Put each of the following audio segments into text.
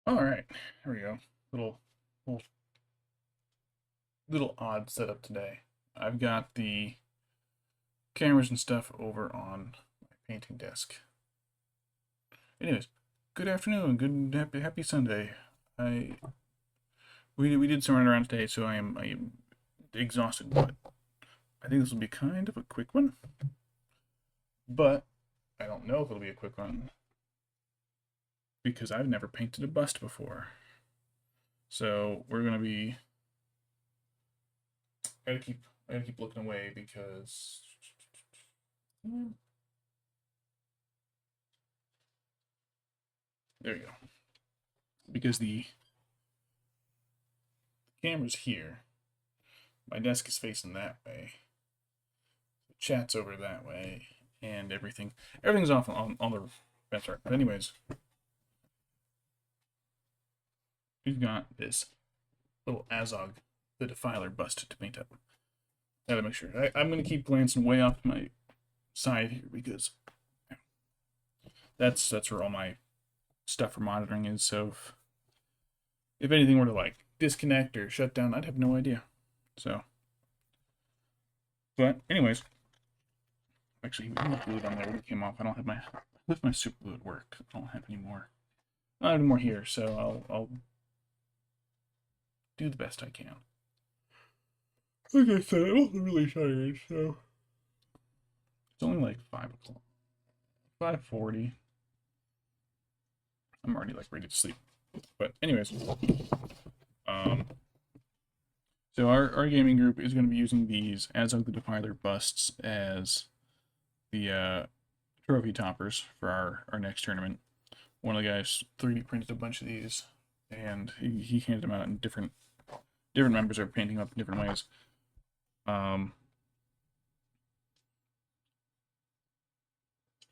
All right, here we go. Little, little odd setup today. I've got the cameras and stuff over on my painting desk. Anyways, good afternoon, good happy Sunday. I we did some running around today, so I am exhausted, but I think this will be kind of a quick one. But I don't know if it'll be a quick one because I've never painted a bust before. So we're gonna be. I gotta keep looking away because there you go. Because the camera's here, my desk is facing that way, the chat's over that way, and everything's off on the better. But anyways, we've got this little Azog, the Defiler bust to paint up. Gotta make sure. I'm gonna keep glancing way off to my side here because that's where all my stuff for monitoring is. So if anything were to like disconnect or shut down, I'd have no idea. So, but anyways, actually, we have glue on there when it came off. I don't have my left my super glue at work. I don't have any more. I don't have any more here, so I'll do the best I can. Like I said, I'm also really tired, so it's only like 5 o'clock, 5:40. I'm already like ready to sleep. But anyways, um, so our gaming group is going to be using these Azog the Defiler busts as the trophy toppers for our next tournament. One of the guys 3D printed a bunch of these, and he handed them out, and different members are painting up in different ways.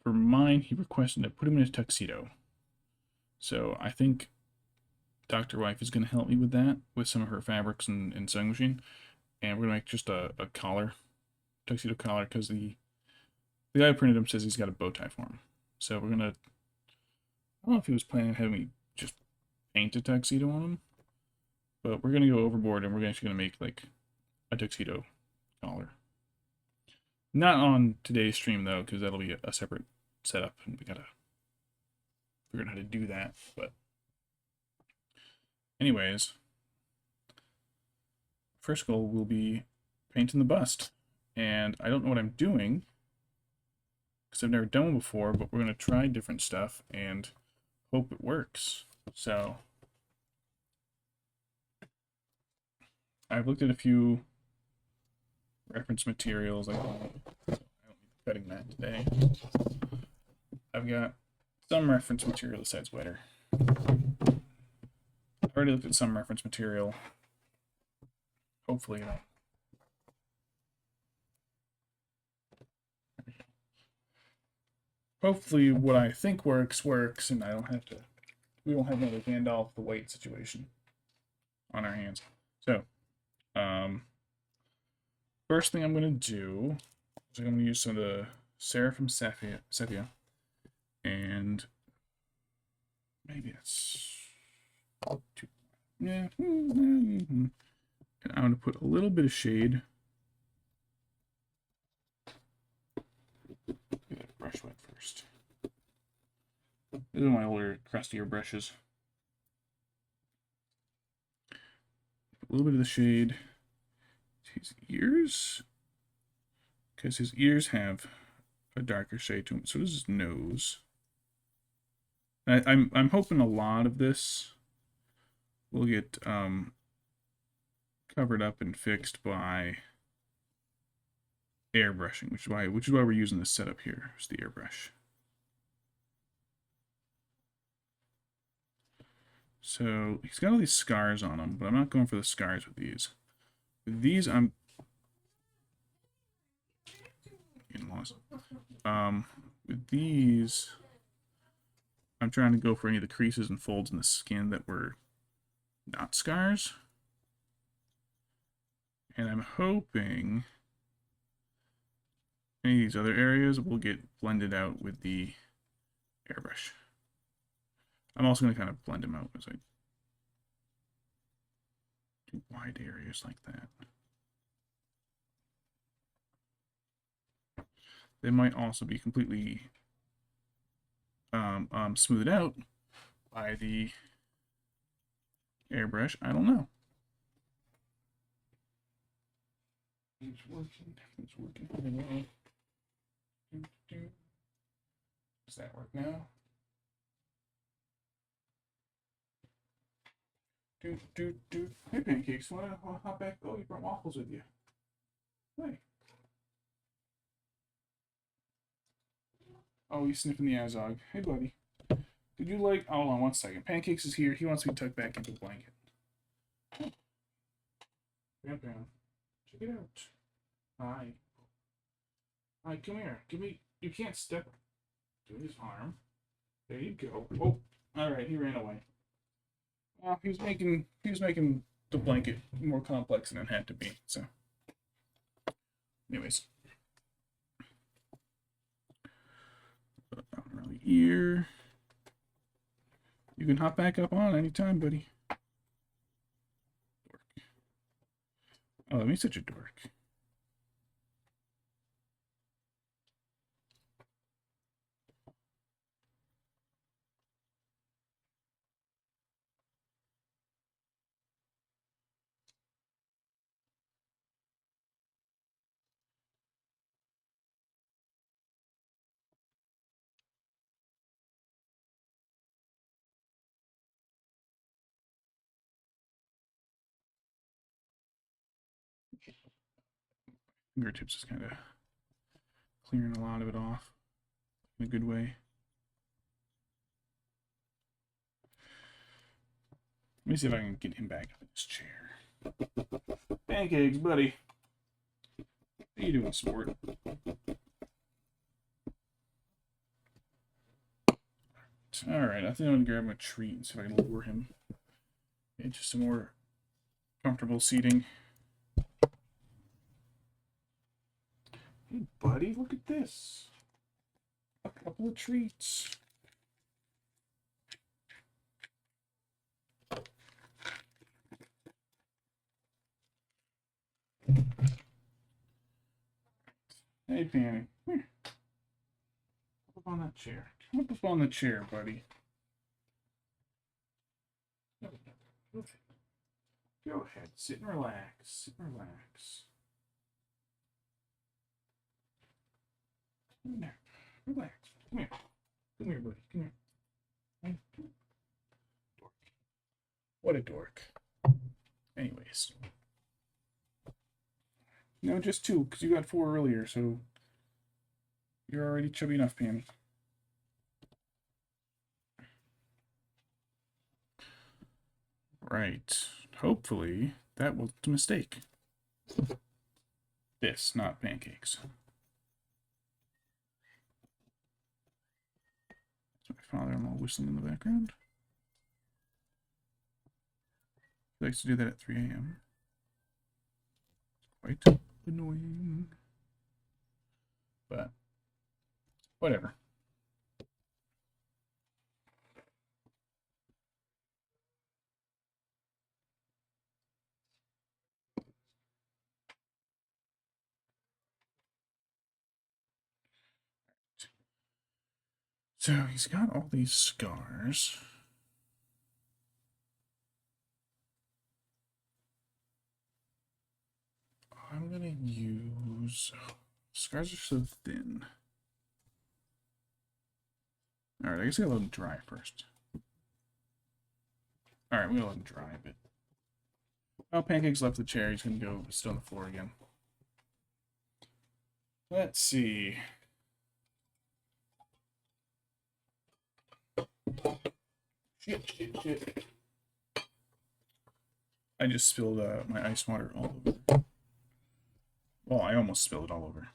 For mine, he requested I put him in a tuxedo. So I think Dr. Wife is going to help me with that, with some of her fabrics and sewing machine. And we're going to make just a collar, tuxedo collar, because the guy who printed him says he's got a bow tie for him. So we're going to, I don't know if he was planning on having me just paint a tuxedo on him, but we're going to go overboard and we're actually going to make like a tuxedo collar. Not on today's stream though, because that'll be a separate setup, and we gotta figure out how to do that. But anyways, first goal will be painting the bust, and I don't know what I'm doing because I've never done one before. But we're gonna try different stuff and hope it works. So I've looked at a few reference materials. I don't be cutting that today. I've got some reference material besides wetter. I've already looked at some reference material. Hopefully, hopefully what I think works, and I don't have to, we won't have another Gandalf the White situation on our hands. So, first thing I'm going to do is I'm going to use some of the Seraphim Sepia, and maybe that's too, yeah, and I'm going to put a little bit of shade. Get that brush wet first. These are my older, crustier brushes. A little bit of the shade to his ears, because his ears have a darker shade to him. So does his nose. I'm hoping a lot of this will get covered up and fixed by airbrushing, which is why we're using this setup here. Is the airbrush. So he's got all these scars on him, but I'm not going for the scars with these. With these, I'm getting lost. With these, I'm trying to go for any of the creases and folds in the skin that were not scars. And I'm hoping any of these other areas will get blended out with the airbrush. I'm also going to kind of blend them out as I do wide areas like that. They might also be completely smoothed out by the airbrush. I don't know. It's working. It's working. Does that work now? Hey, Pancakes, wanna hop back? Oh, you brought waffles with you. Hey. Oh, he's sniffing the Azog. Hey, buddy. Did you like... Oh, hold on one second. Pancakes is here. He wants to be tucked back into the blanket. Bam, bam. Check it out. Hi. Hi, come here. Give me... You can't step to his arm. There you go. Oh, all right. He ran away. Well, he was making the blanket more complex than it had to be. So, anyways, around the ear. You can hop back up on anytime, buddy. Dork. Oh, me such a dork. Fingertips is kind of clearing a lot of it off in a good way. Let me see if I can get him back up in his chair. Pancakes, buddy. How you doing, sport? Alright, I think I'm going to grab him a treat and see if I can lure him into some more comfortable seating. Hey, buddy, look at this. A couple of treats. Hey, Panny. Come here. Up on that chair. Come up on the chair, buddy. Go ahead. Sit and relax. Sit and relax. Come here. Relax. Come here. Come here, buddy. Come here. Dork. What a dork. Anyways. No, just two, because you got 4 earlier, so you're already chubby enough, Pammy. Right. Hopefully, that was a mistake. This, not pancakes. That's my father-in-law whistling in the background. He likes to do that at 3 a.m. It's quite annoying. But, whatever. So he's got all these scars. I'm gonna use... Scars are so thin. Alright, I guess I gotta let them dry first. Alright, we're gonna let them dry a bit. Oh, Pancake's left the chair. He's gonna go sit on the floor again. Let's see. Shit. I just spilled my ice water all over. Well, I almost spilled it all over.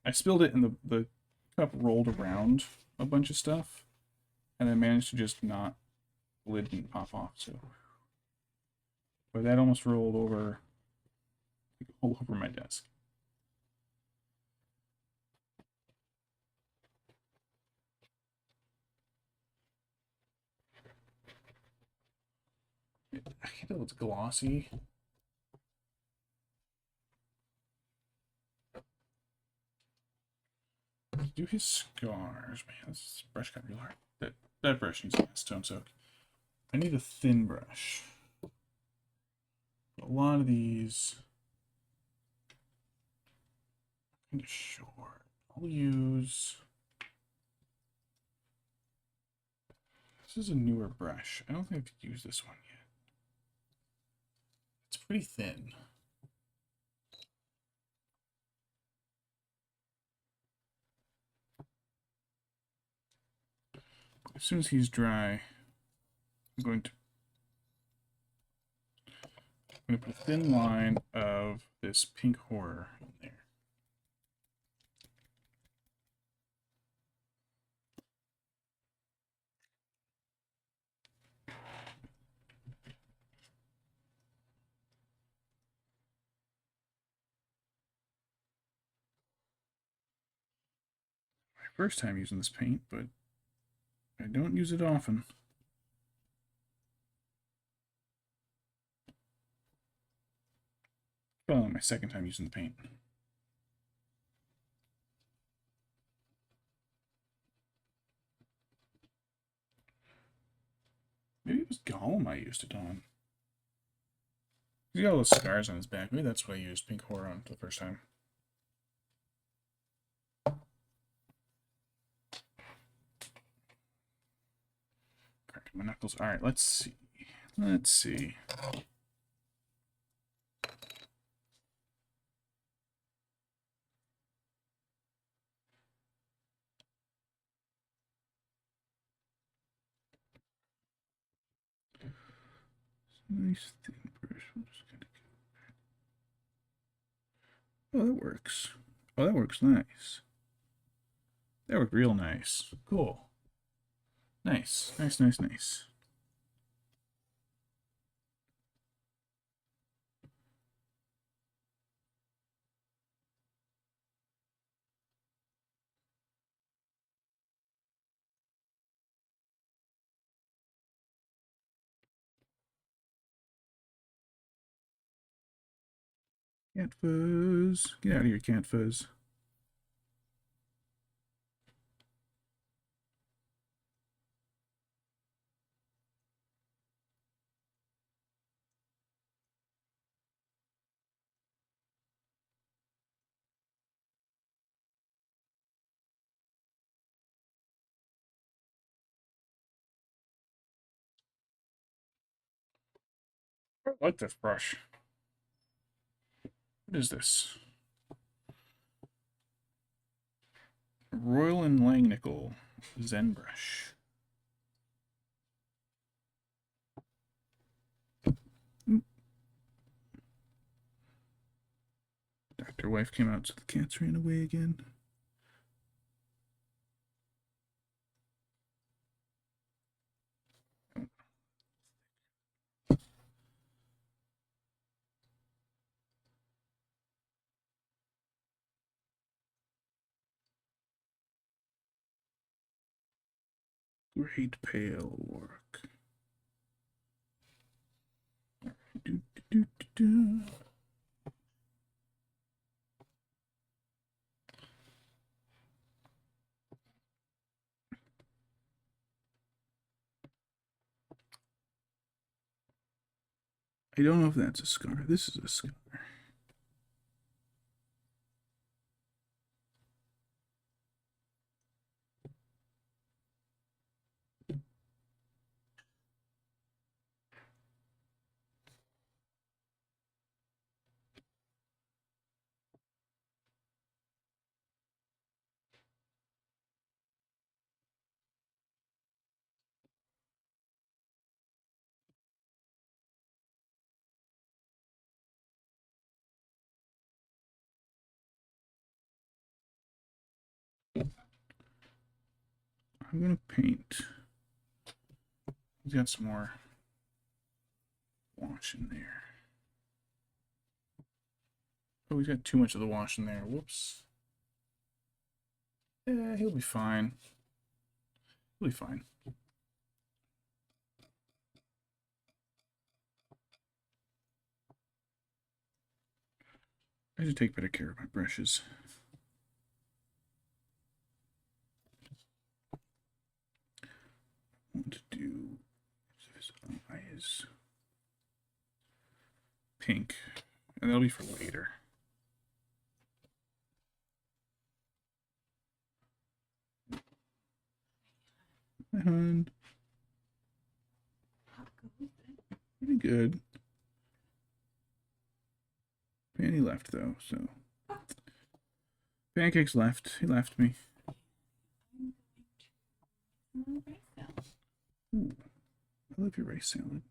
I spilled it and the cup rolled around a bunch of stuff. And then managed to just not... The lid didn't pop off, so... But that almost rolled over... all over my desk. I can't tell if it's glossy. Do his scars. Man, this brush got real hard. That brush needs a stone soak. I need a thin brush. A lot of these kind of short. I'll use. This is a newer brush. I don't think I could use this one yet. It's pretty thin. As soon as he's dry, I'm going to put a thin line of this pink horror in there. My first time using this paint, but I don't use it often. Well, my second time using the paint. Maybe it was Gollum I used it on. He's got all those scars on his back. Maybe that's what I used pink horror on for the first time. Cracking my knuckles. Alright, let's see. Let's see. Nice thin brush. We'll just kind of... Oh, that works. Oh, that works nice. That worked real nice. Cool. Nice. Nice, nice, nice. Cat fuzz. Get out of here, cat fuzz. I like this brush. What is this? Royal and Langnickel Zen brush. Dr. Wife came out, so the cats ran away again. Great pale work. Do, do, do, do. I don't know if that's a scar. This is a scar. I'm going to paint. He's got some more wash in there. Oh, he's got too much of the wash in there. Whoops. Yeah, he'll be fine. He'll be fine. I should take better care of my brushes. I want to do his eyes pink, and that'll be for later. Hi, hon. Pretty good. Fanny left though, so Pancakes left. He left me. Ooh, I love your rice salad.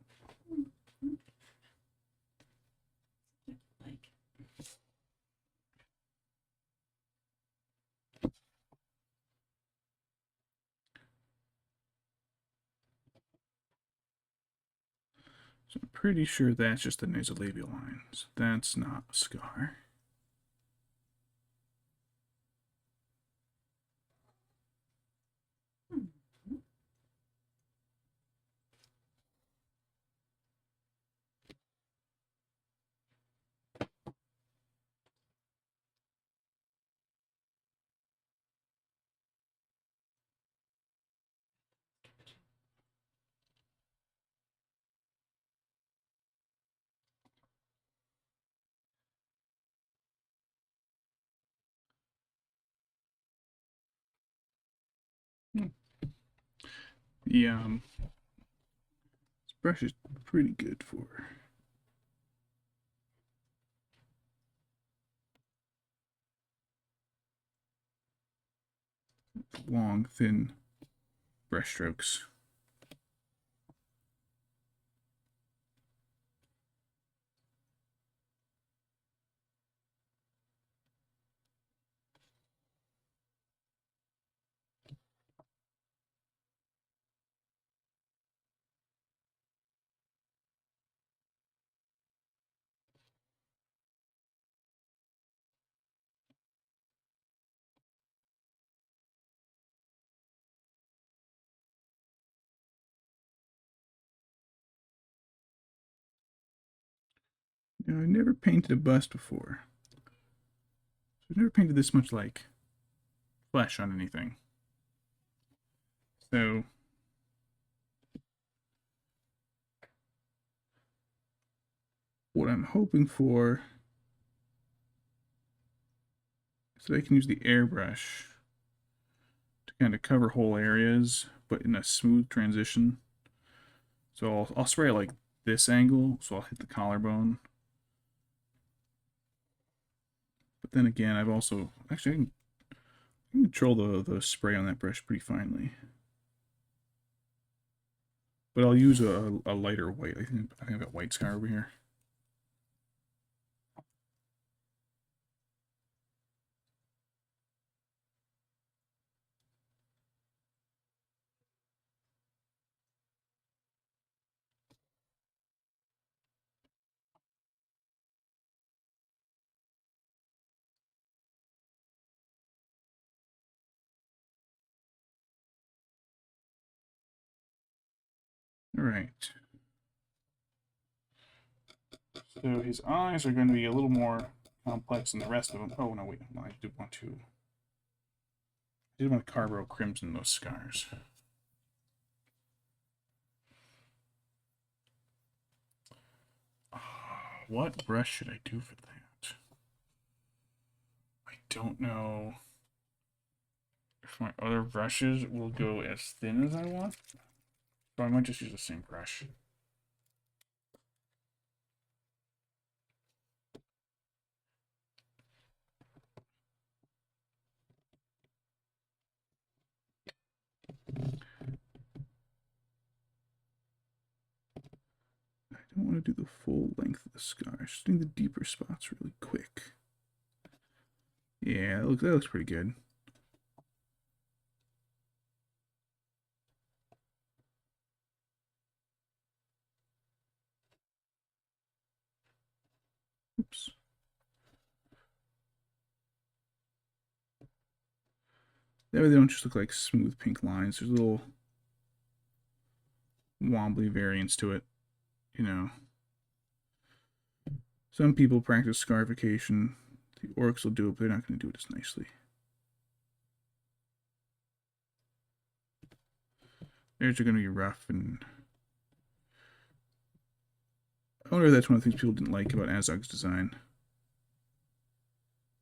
So I'm pretty sure that's just the nasolabial line. So that's not a scar. The this brush is pretty good for long, thin brush strokes. Now, I never painted a bust before. I've never painted this much like flesh on anything. So what I'm hoping for is that I can use the airbrush to kind of cover whole areas, but in a smooth transition. So I'll spray it like this angle, so I'll hit the collarbone. But then again, I've also actually I can control the spray on that brush pretty finely. But I'll use a lighter white. I think I've got white scar over here. All right. So his eyes are going to be a little more complex than the rest of them. Oh no, wait, I did want to Carbo Crimson those scars. What brush should I do for that? I don't know if my other brushes will go as thin as I want. So I might just use the same brush. I don't want to do the full length of the scar. Just doing the deeper spots really quick. Yeah, that looks pretty good. Oops. That way they don't just look like smooth pink lines. There's a little wobbly variance to it, you know. Some people practice scarification The orcs will do it, but they're not going to do it as nicely. Theirs are going to be rough, and I wonder if that's one of the things people didn't like about Azog's design.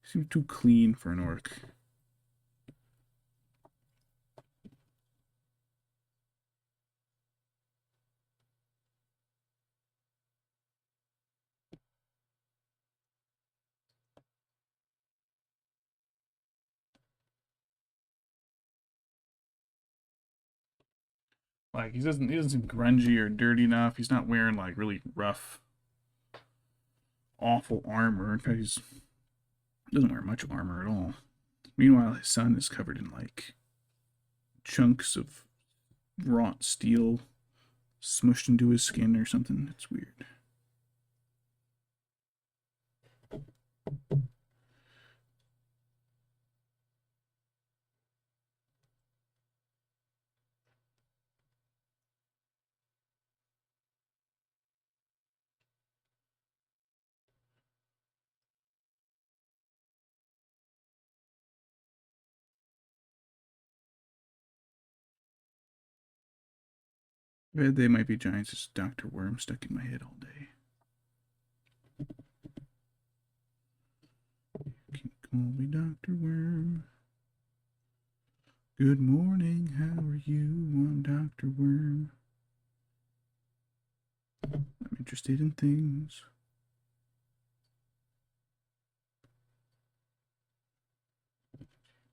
It seems too clean for an orc. Like he doesn't seem grungy or dirty enough. He's not wearing like really rough, awful armor. In fact, he doesn't wear much armor at all. Meanwhile, his son is covered in like chunks of wrought steel smushed into his skin or something. It's weird. I bet they might be giants. It's Dr. Worm stuck in my head all day. You can call me Dr. Worm. Good morning, how are you? I'm Dr. Worm. I'm interested in things.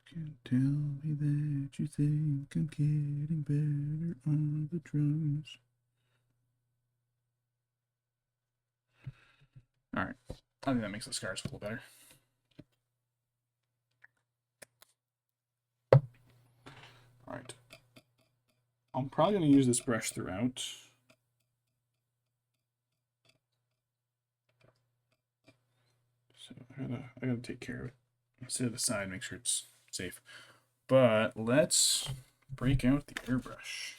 Can tell me that you think I'm getting better on the drums. Alright. I think that makes the scars a little better. Alright. I'm probably going to use this brush throughout. So I gotta take care of it. Set it aside, make sure it's safe. But let's break out the airbrush.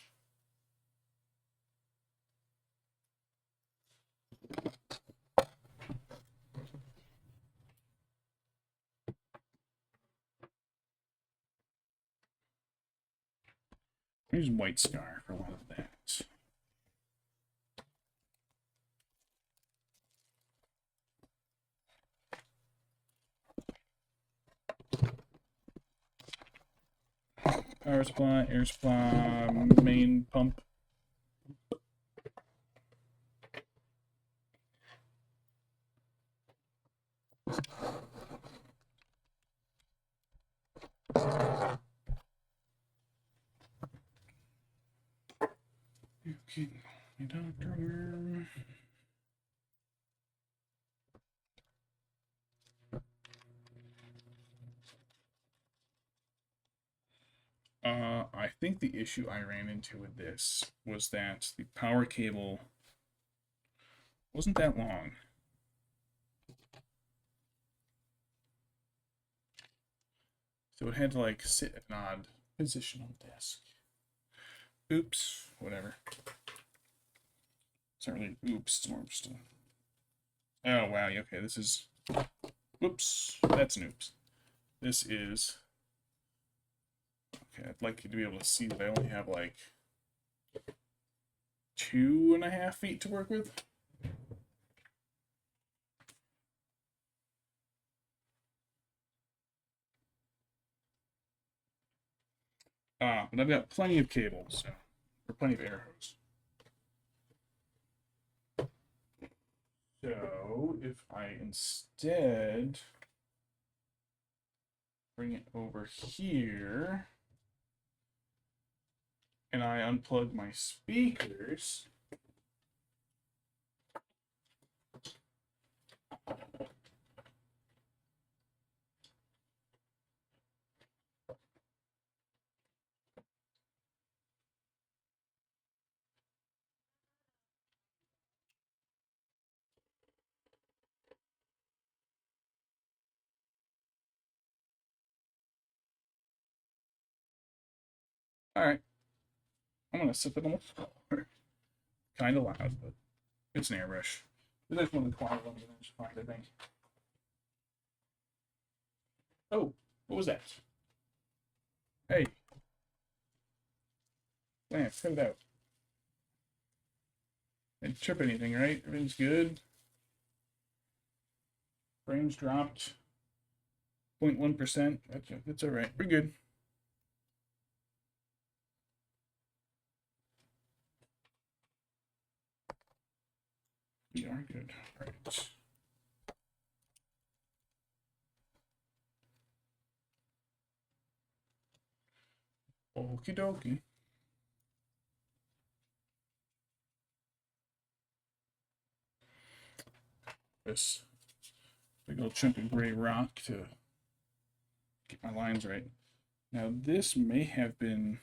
Use white scar for a lot of that. Power supply, air supply, main pump. Okay, Dr. Worm. I think the issue I ran into with this was that the power cable wasn't that long. So it had to like sit at an odd position on the desk. Oops, whatever. It's not really oops, it's more just a... Oh wow, okay, this is... Whoops, that's an oops. This is... Okay, I'd like you to be able to see that I only have like 2.5 feet to work with. But I've got plenty of cables, so, or plenty of air hose. So if I instead bring it over here and I unplug my speakers, alright, I'm going to sit it on the floor. Kind of loud, but it's an airbrush. This is one of the quiet ones, I think. Oh, what was that? Hey, Lance, cut it out. Didn't trip anything, right? Everything's good. Frames dropped 0.1%. That's all right. We're good. We are good. All right. Okie dokie. This big old chunk of gray rock to get my lines right. Now this may have been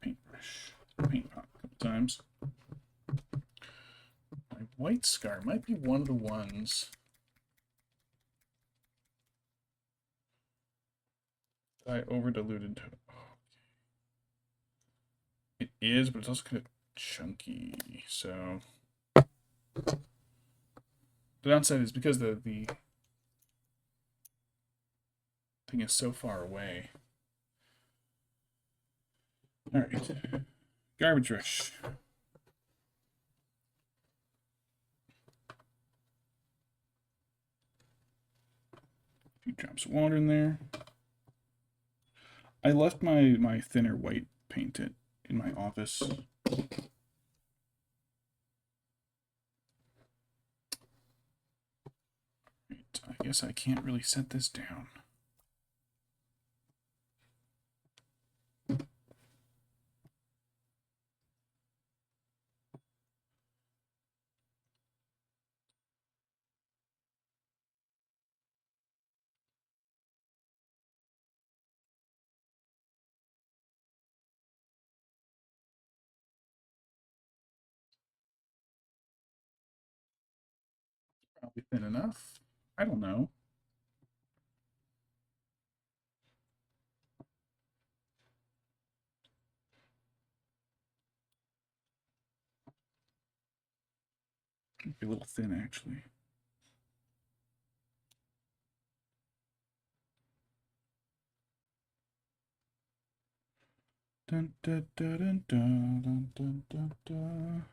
paintbrush, paint pot a couple times. My white scar might be one of the ones that I over diluted. It is, but it's also kind of chunky. So the downside is because the thing is so far away. All right, garbage rush. A few drops of water in there. I left my thinner white paint in my office. Right, I guess I can't really set this down. Probably thin enough. I don't know. Might be a little thin, actually. Dun, dun, dun, dun, dun, dun, dun, dun.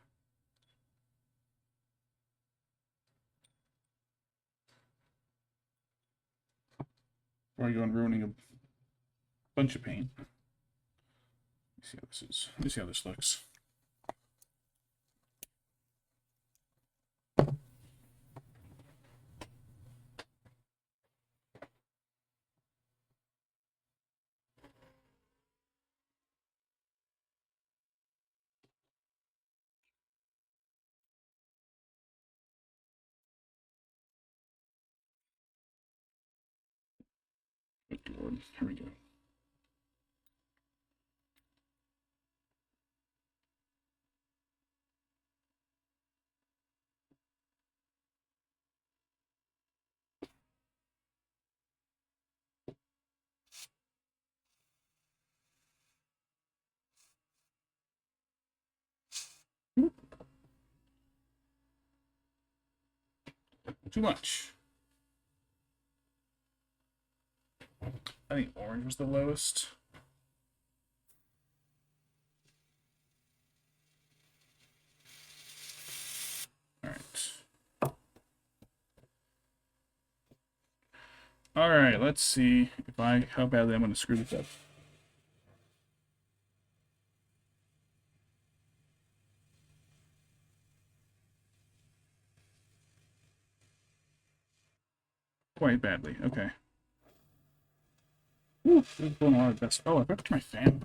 Before I go on ruining a bunch of paint. Let's see how this is. Let's see how this looks. Good Lord. Here we go. Too much. I think orange was the lowest. All right. All right, let's see how badly I'm going to screw this up. Quite badly. Okay. Ooh, this is blowing a lot of dust. Oh, I forgot to turn my fan.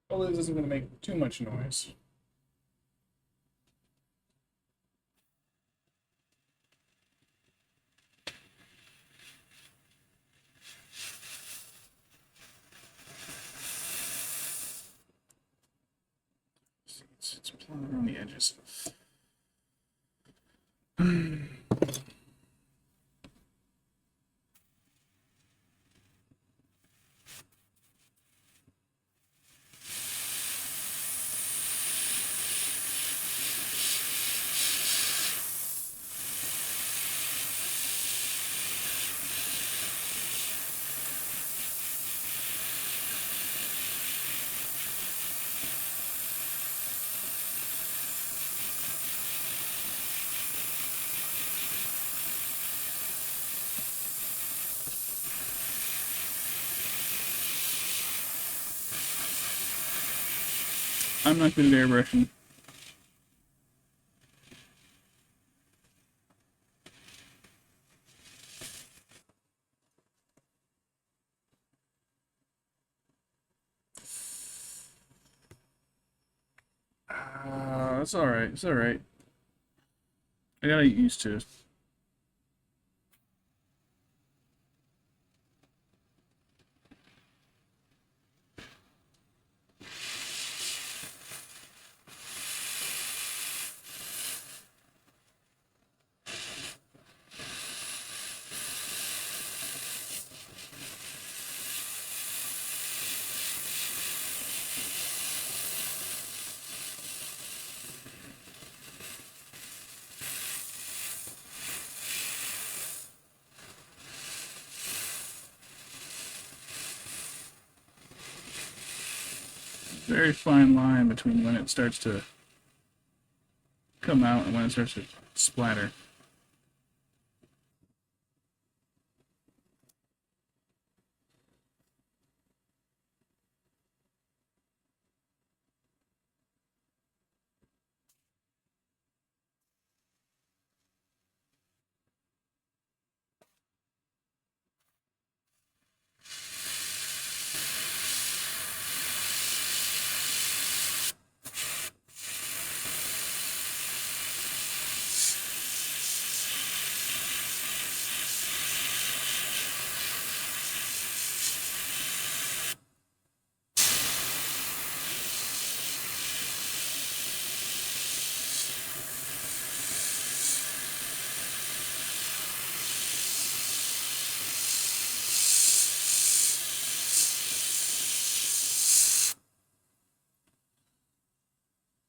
Well, this isn't going to make too much noise. It's blowing around the edges. I'm not good at airbrushing. It's alright. It's alright. I gotta get used to it. Very fine line between when it starts to come out and when it starts to splatter.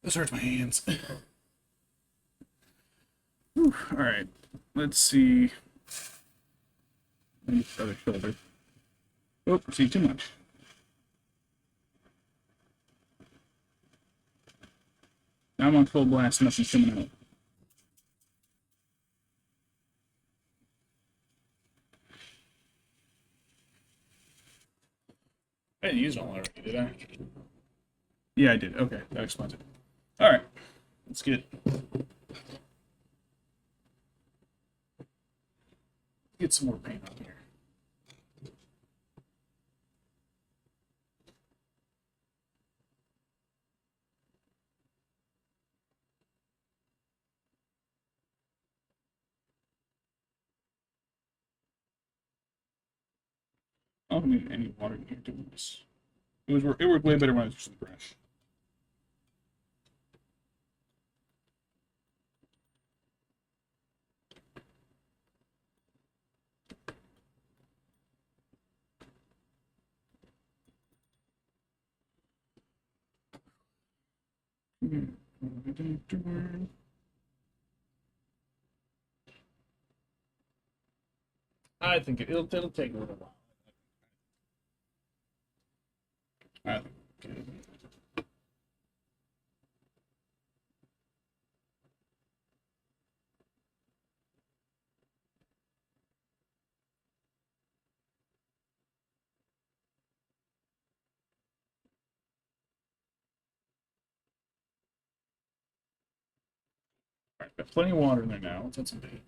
This hurts my hands. Alright, let's see. Other shoulder. Oh, see too much. Now I'm on full blast, nothing's coming out. I didn't use it all already, did I? Yeah, I did. Okay, that explains it. Alright, let's get some more paint on here. I don't need any water in here doing this. It worked way better when I was using the brush. I think it'll take a little while. I think. Alright, got plenty of water in there now. Let's add some paint.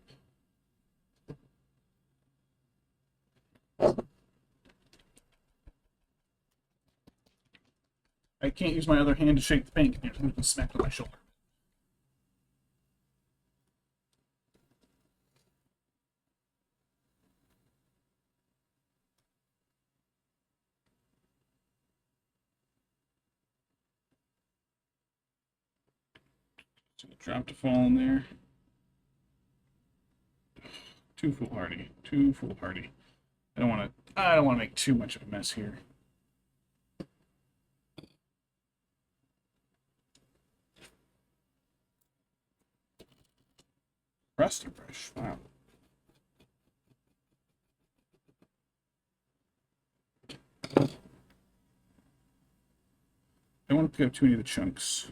I can't use my other hand to shake the paint. I'm going to smack on my shoulder. So a drop to fall in there. Too foolhardy. Too foolhardy. I don't want to make too much of a mess here. Rusty brush. Wow. I don't want to pick up too many of the chunks.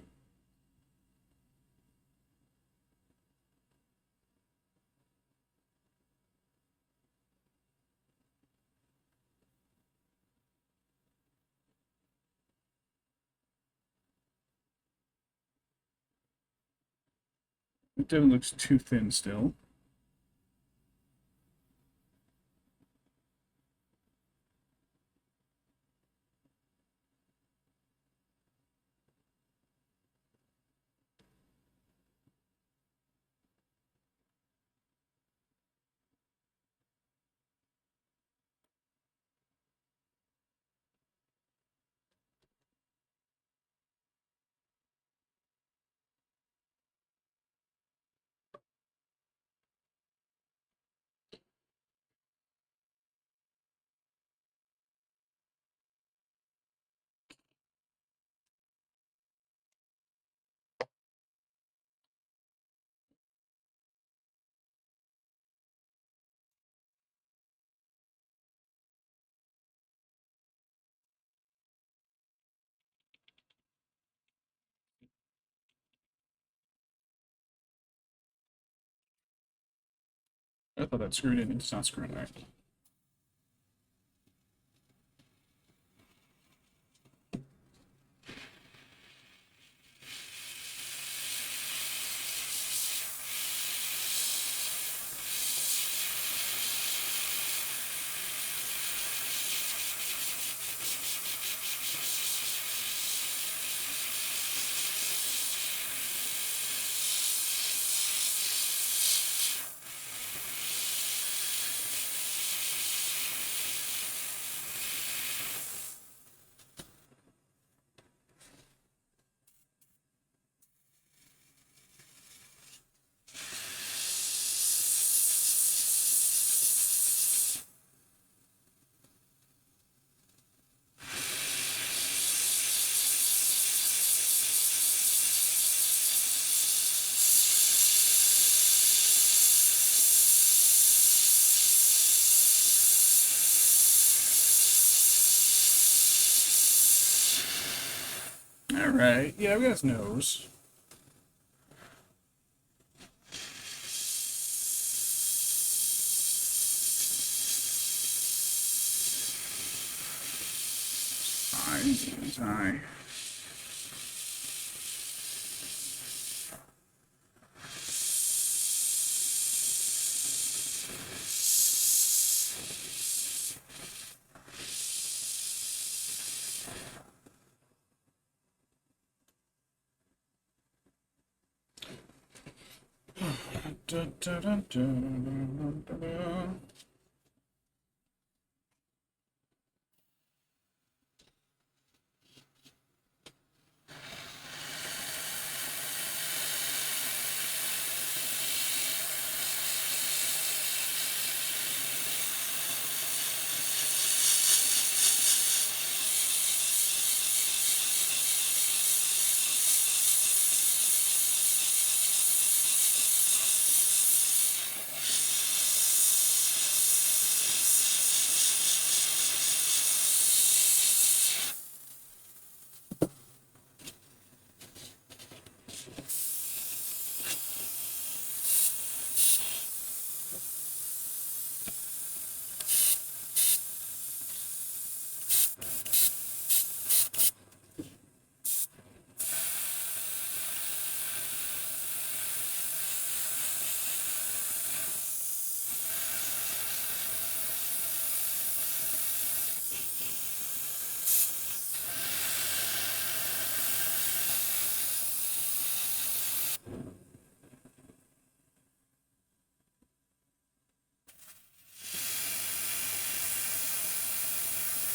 It definitely looks too thin still. I thought that screwed in. It's not screwing right. Alright, yeah, we got his nose. His eye. Da, da, da, da, da, da.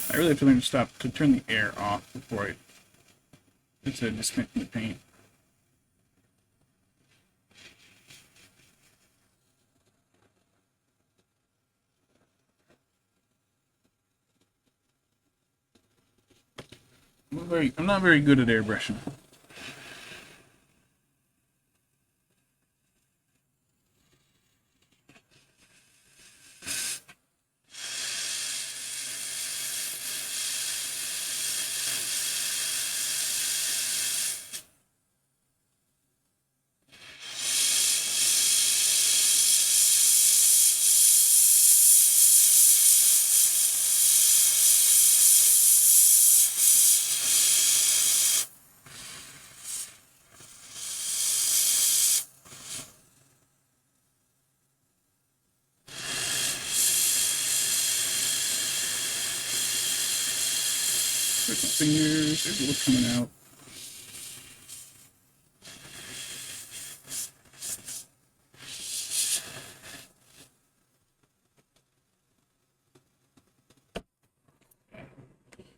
I really have to learn to turn the air off before I instead of disconnecting the paint. I'm not very good at airbrushing. There's my fingers. There's what's coming out.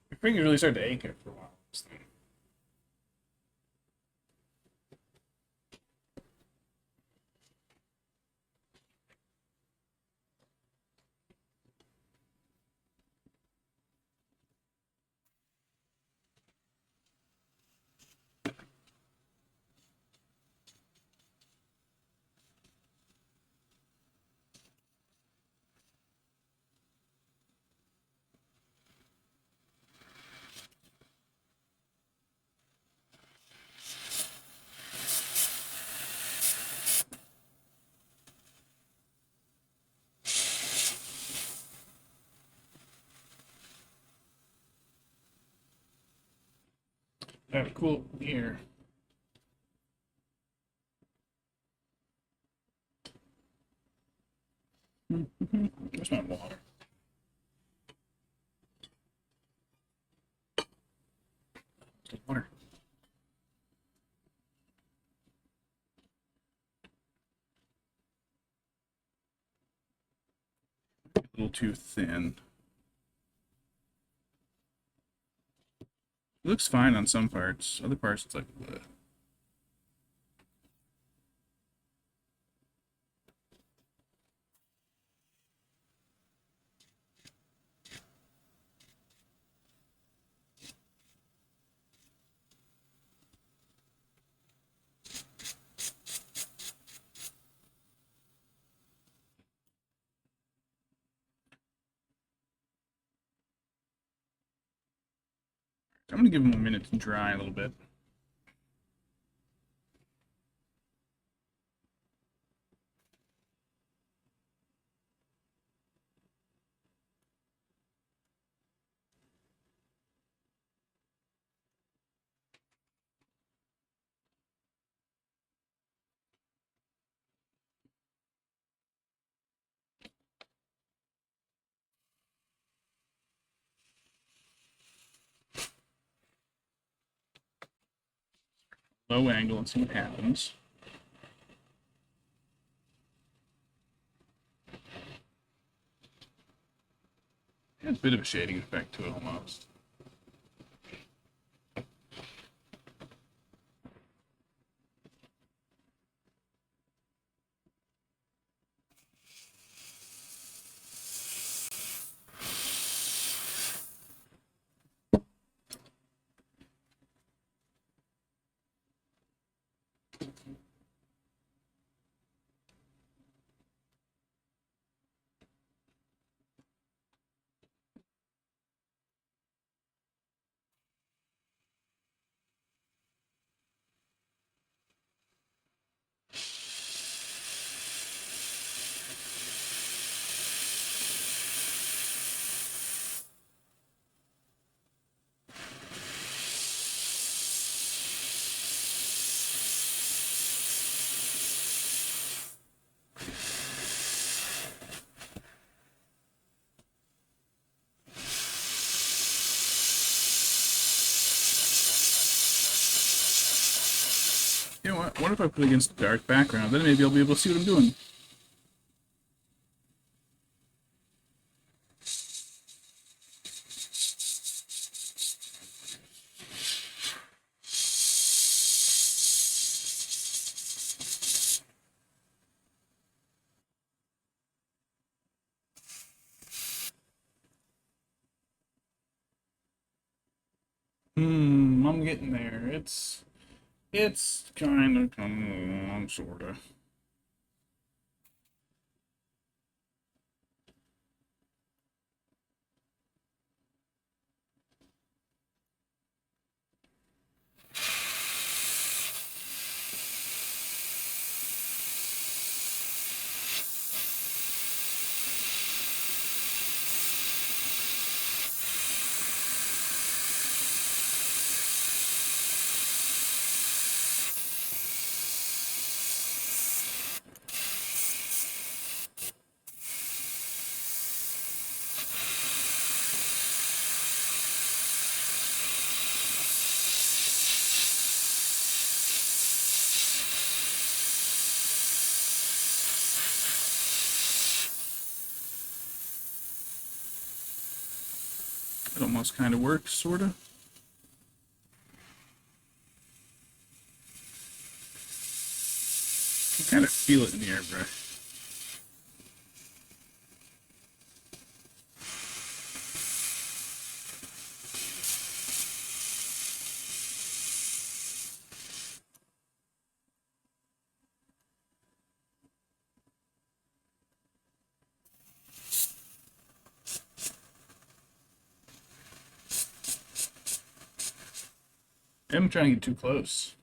My fingers really started to ache after a while. This thing. I have a cool ear. Where's my water? Water. A little too thin. It looks fine on some parts. Other parts, it's like, bleh. I'm gonna give them a minute to dry a little bit. Low angle and see what happens. It has a bit of a shading effect to it almost. You know what? What if I put it against a dark background? Then maybe I'll be able to see what I'm doing. I'm getting there. It's kind of coming along, sorta. It almost kind of works, sort of. You kind of feel it in the airbrush. I'm trying to get too close.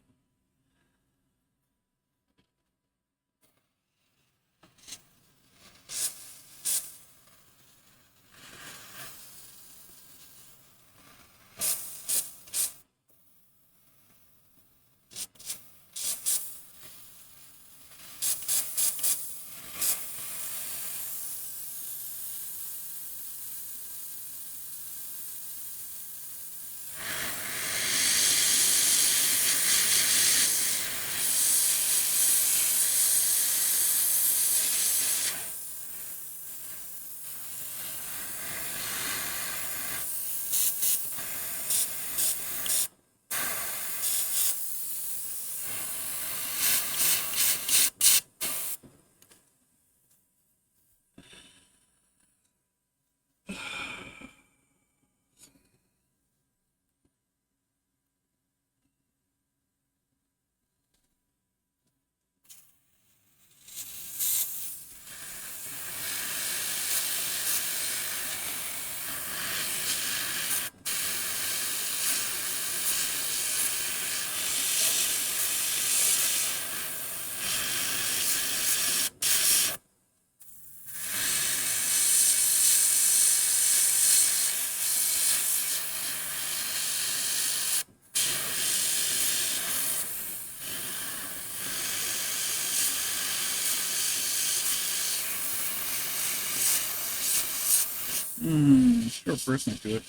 Short burst might do it.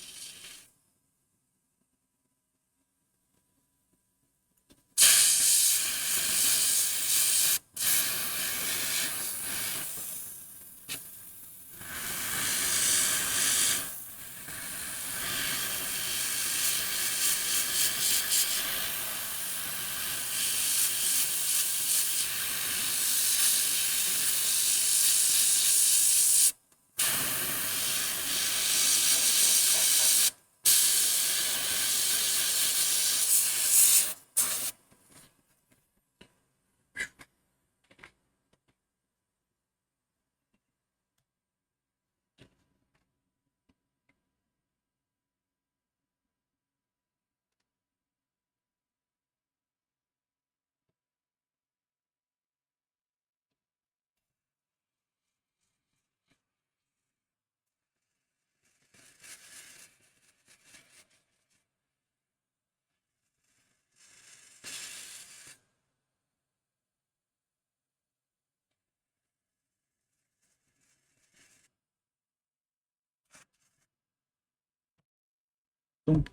Boom.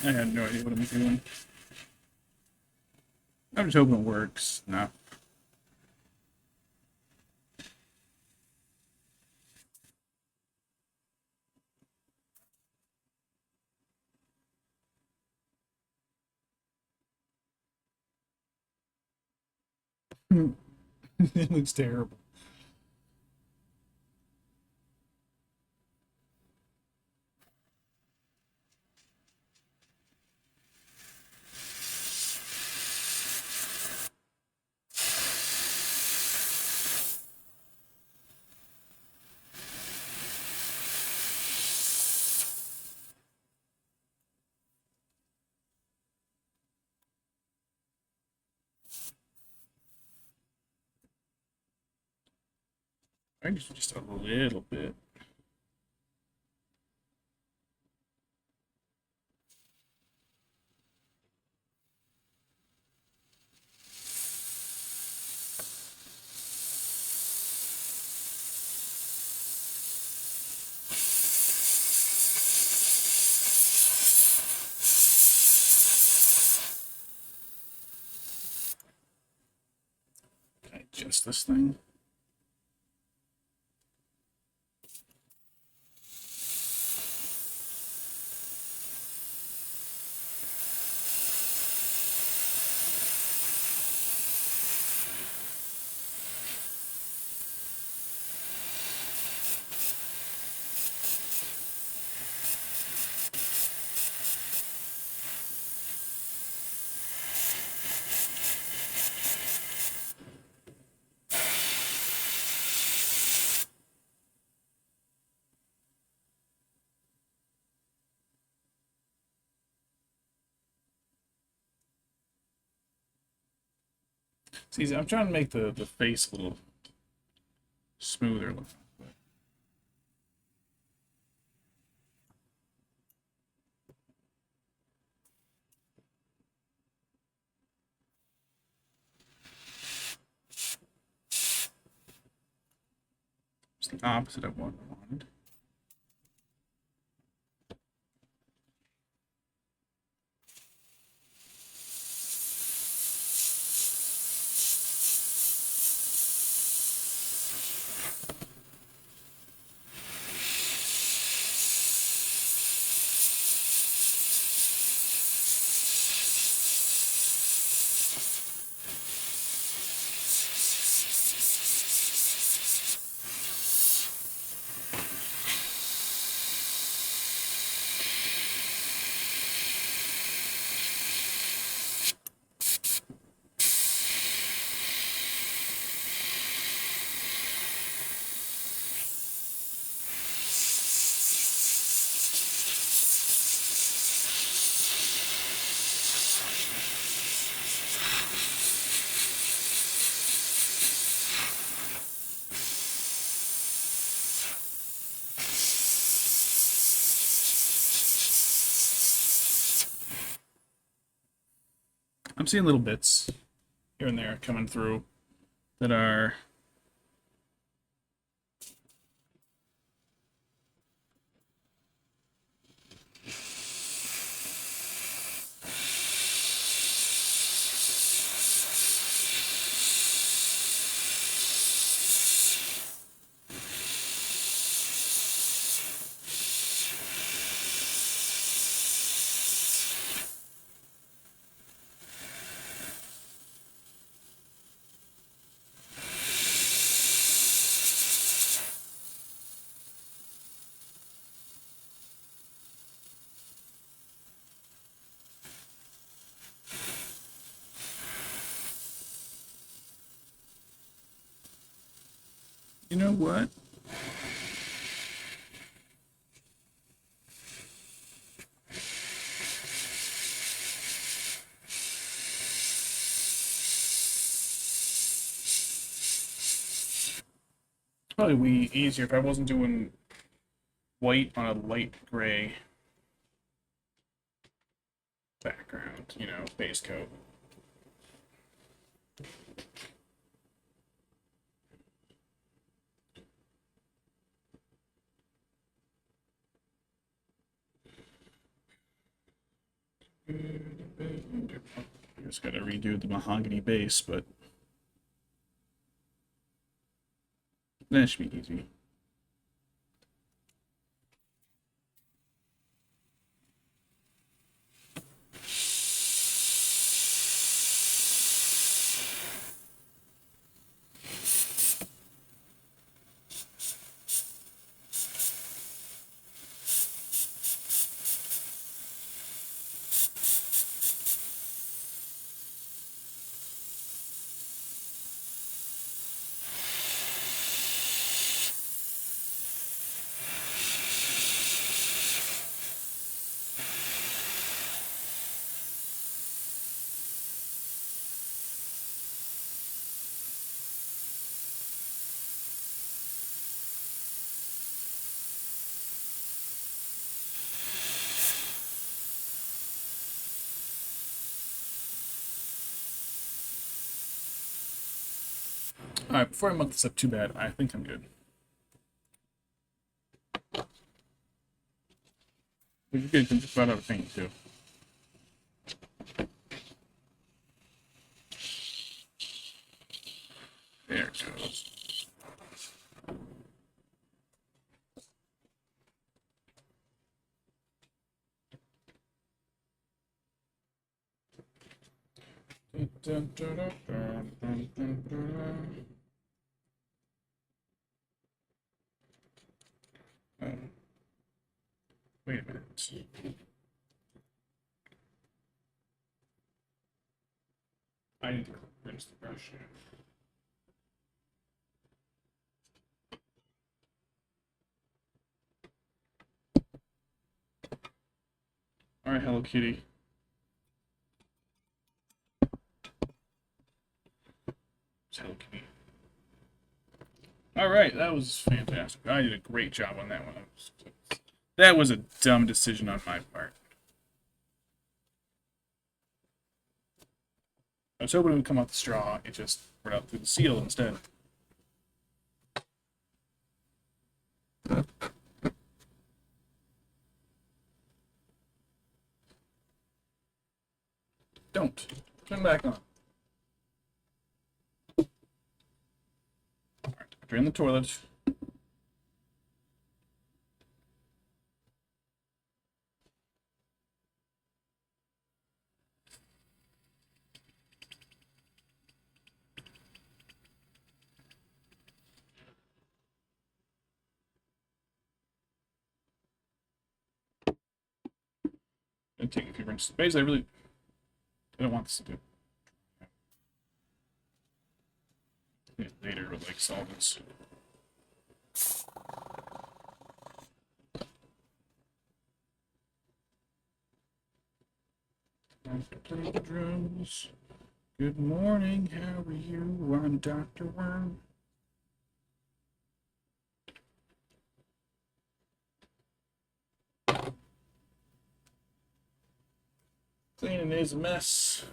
I have no idea what I'm doing. I'm just hoping it works. No. It looks terrible. Maybe just a little bit. Can I adjust this thing? See, I'm trying to make the face a little smoother looking. It's the opposite of what I wanted. I'm seeing little bits here and there coming through that are you know what? Probably be easier if I wasn't doing white on a light gray background, base coat. I just gotta redo the mahogany base, but that should be easy. Alright, before I muck this up too bad, I think I'm good. But you're good, I'm just about out of paint, too. There it goes. Wait a minute. I need to rinse the brush. Alright, Hello Kitty. It's Hello Kitty. Alright, that was fantastic. I did a great job on that one. That was a dumb decision on my part. I was hoping it would come out the straw. It just went out through the seal instead. Don't. Turn back on. Alright, drain the toilet. It'll take a few rinses. Basically, I don't want this to do. Later with like solvents. Play the drums. Good morning, how are you? I'm Dr. Worm. Cleaning is a mess.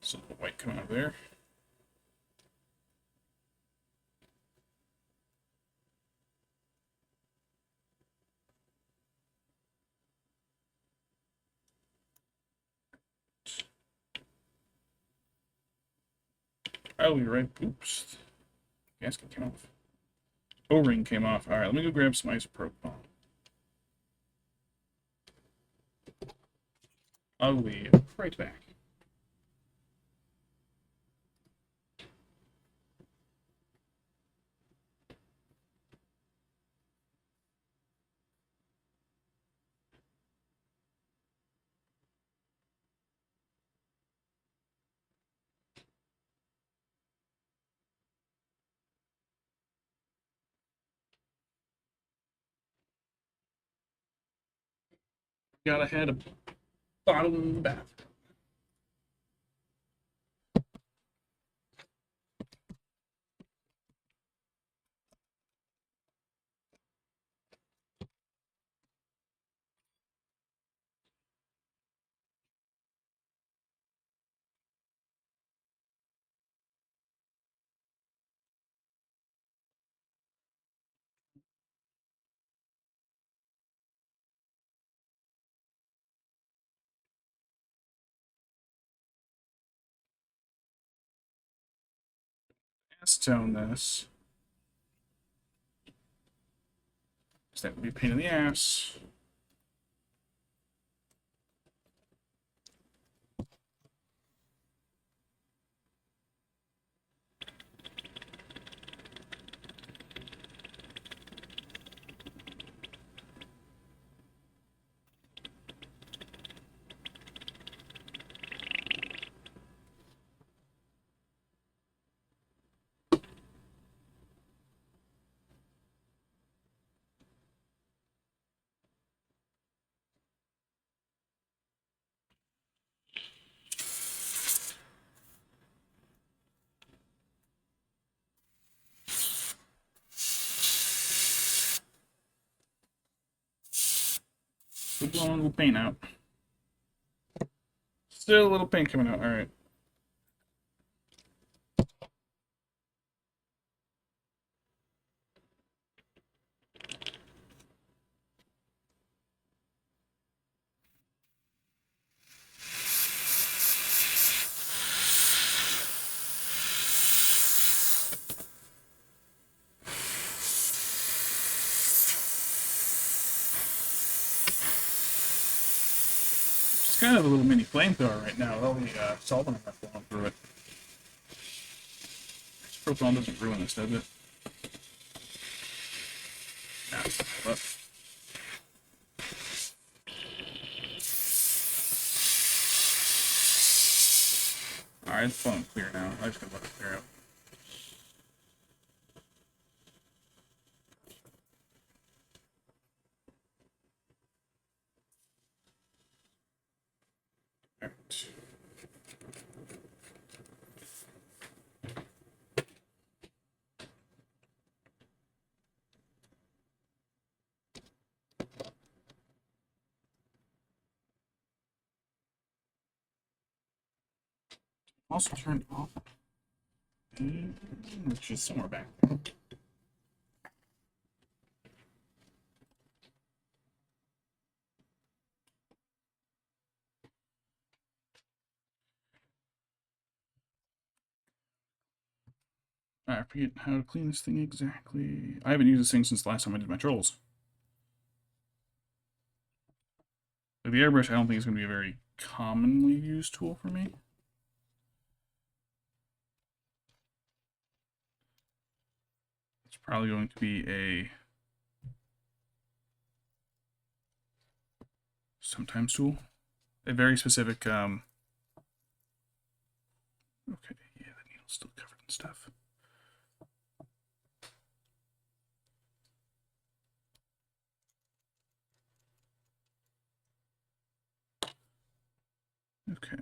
So the white come out of there. Oh, you're right. Oops. Gasket came off. O-ring came off. Alright, let me go grab some isopropyl. I'll be right back. Gotta have a bottle in the bathroom. Acetone this. Because that would be a pain in the ass. blowing a little paint out. Still a little paint coming out. All right. It's kind of a little mini flamethrower right now with all the solvent I have flowing through it. This propane doesn't ruin this, does it? Nah, but alright, it's flowing clear now. I just gotta let it clear out. Alright. Also turned off, which is somewhere back there. I forget how to clean this thing exactly. I haven't used this thing since the last time I did my trolls. Like the airbrush, I don't think is going to be a very commonly used tool for me. It's probably going to be a sometimes tool. A very specific, okay, yeah, the needle's still covered in stuff. Okay.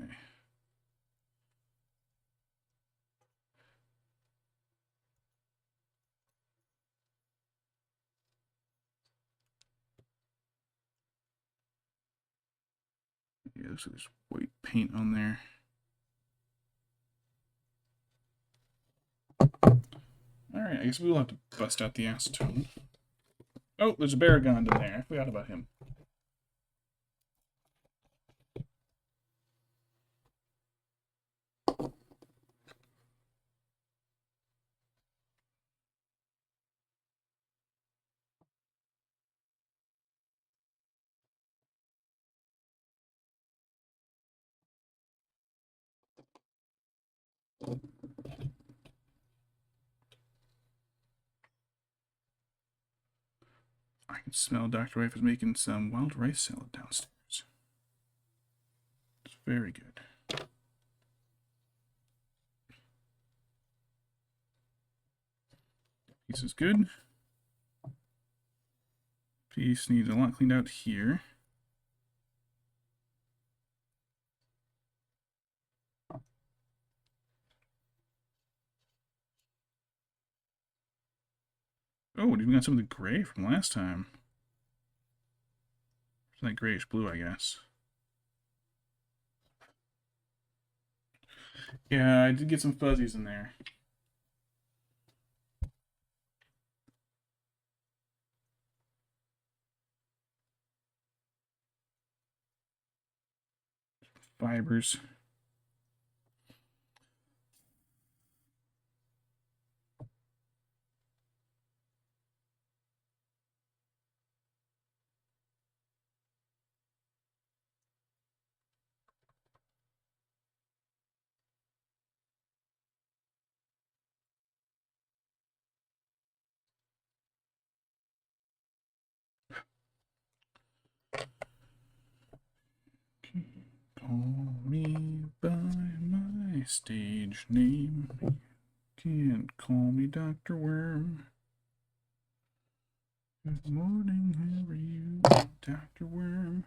Yeah, looks like there's white paint on there. Alright, I guess we will have to bust out the acetone. Oh, there's a Barragond in there. I forgot about him. I can smell Dr. Wife is making some wild rice salad downstairs. It's very good. Piece is good. Piece needs a lot cleaned out here. Oh, we even got some of the gray from last time. It's like grayish blue, I guess. Yeah, I did get some fuzzies in there. Fibers. Call me by my stage name. You can't call me Dr. Worm. Good morning, how are you, Dr. Worm?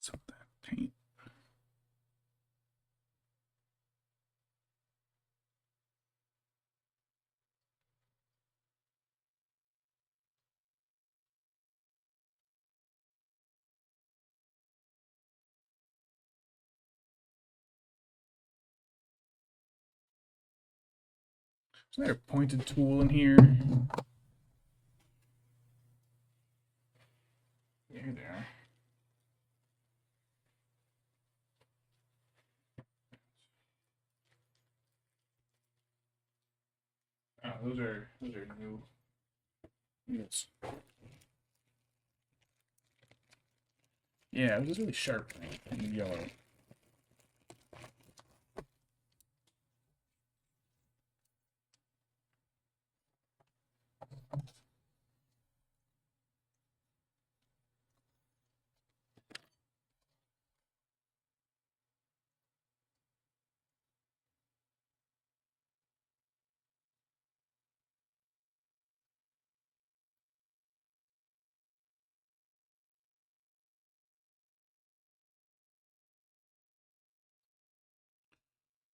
some of that paint. Is there a pointed tool in here? Yeah, here they are. Oh, those are new. Yes. Yeah, it was really sharp and yellow.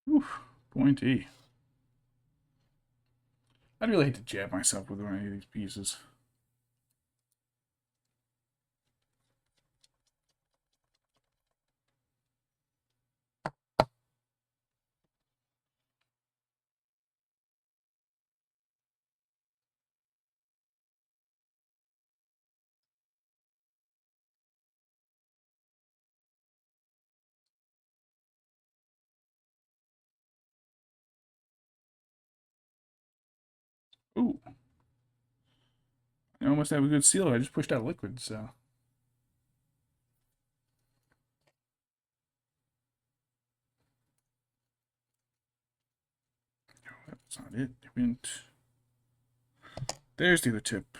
Oof, pointy. I'd really hate to jab myself with one of these pieces. Ooh, I almost have a good sealer. I just pushed out liquid, so. No, that's not it. It went. There's the other tip.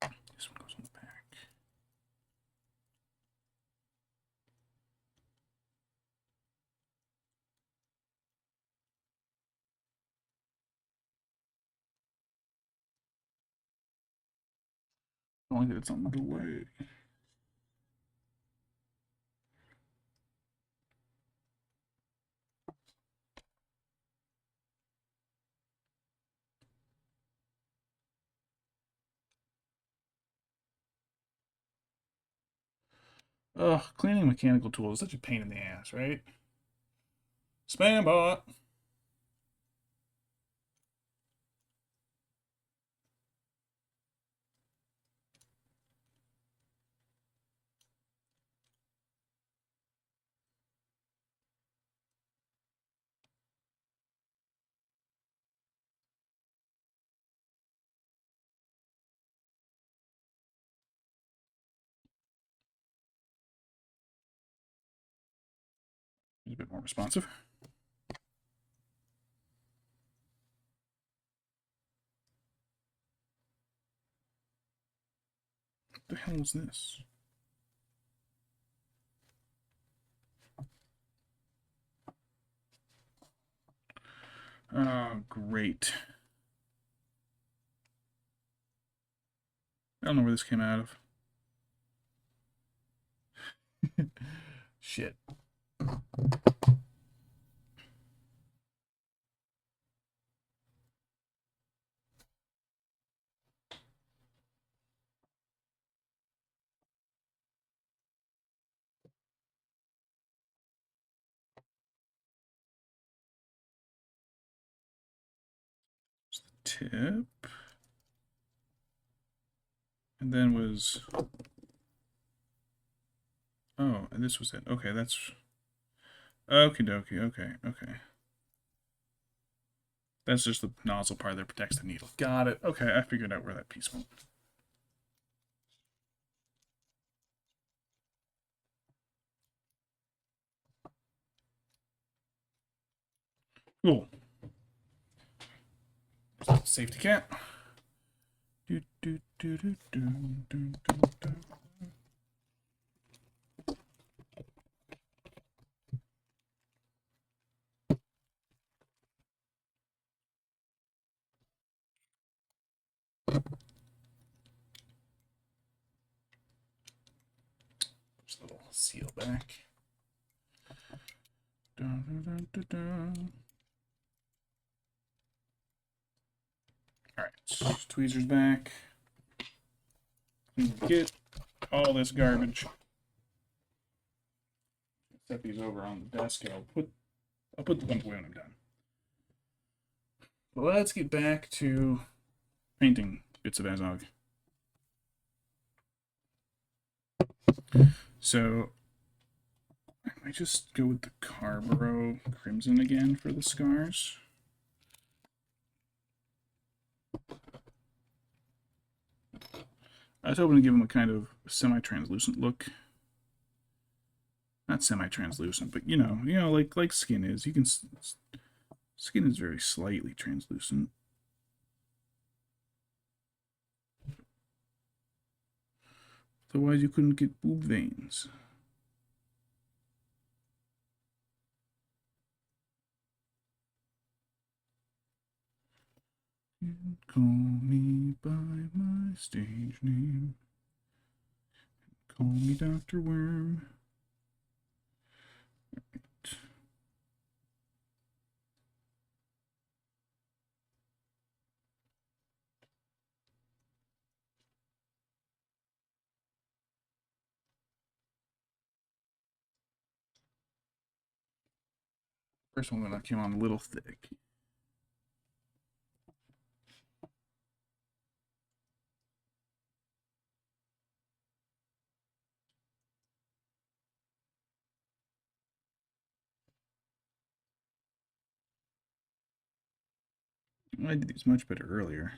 This one goes on the back. Only that it's on the way. Ugh, cleaning mechanical tools is such a pain in the ass, right? Spam bot. He's a bit more responsive. What the hell is this? Oh, great. I don't know where this came out of. Shit. Tip. And then was. Oh, and this was it. Okay, that's. Okie dokie. Okay, okay. That's just the nozzle part that protects the needle. Got it. Okay, I figured out where that piece went. Cool. Safety cap. Do, do, do, do, do, do, do, do. little seal back. Dun, dun, dun, dun. All right, tweezers back. Get all this garbage. Set these over on the desk, and I'll put the ones away when I'm done. But let's get back to painting bits of Azog. So I might just go with the Carbaro Crimson again for the scars. I was hoping to give them a kind of semi-translucent look. Not semi-translucent, but you know, like skin is. You can skin is very slightly translucent. Otherwise, you couldn't get boob veins. You call me by my stage name. Call me Dr. Worm. Right. First one that came on a little thick. I did these much better earlier.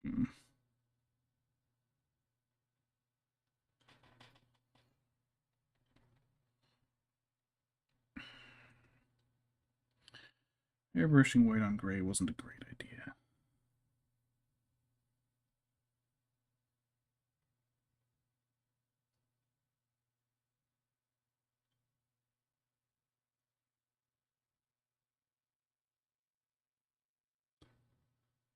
Hmm. Airbrushing white on gray wasn't a great idea.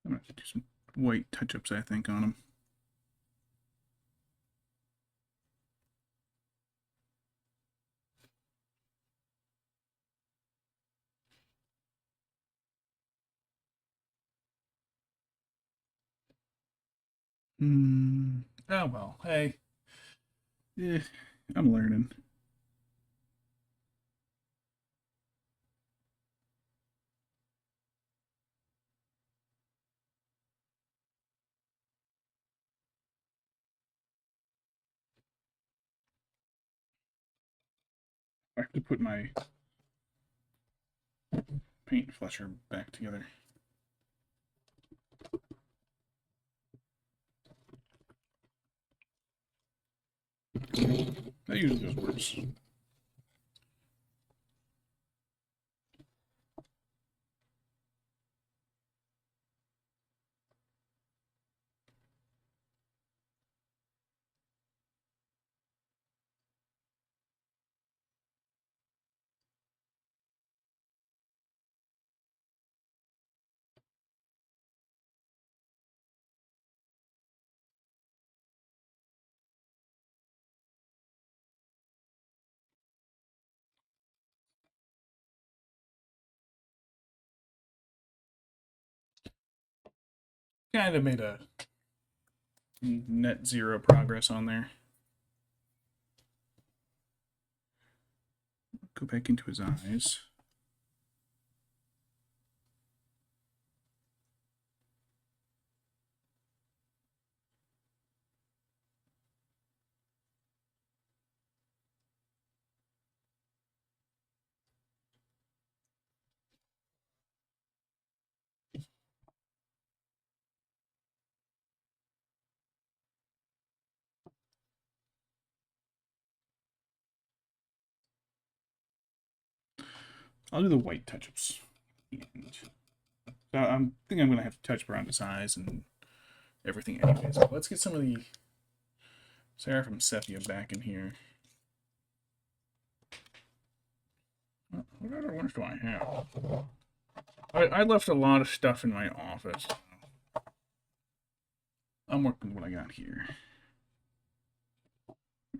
I'm going to do some white touch-ups, I think, on them. Oh, well, hey. I'm learning. I have to put my paint flusher back together. That usually just works. Kind of made a net zero progress on there. Go back into his eyes. I'll do the white touch-ups. And so I think I'm gonna have to touch around his eyes and everything anyways. So let's get some of the Seraphim Sepia back in here. What other ones do I have? I left a lot of stuff in my office. I'm working with what I got here.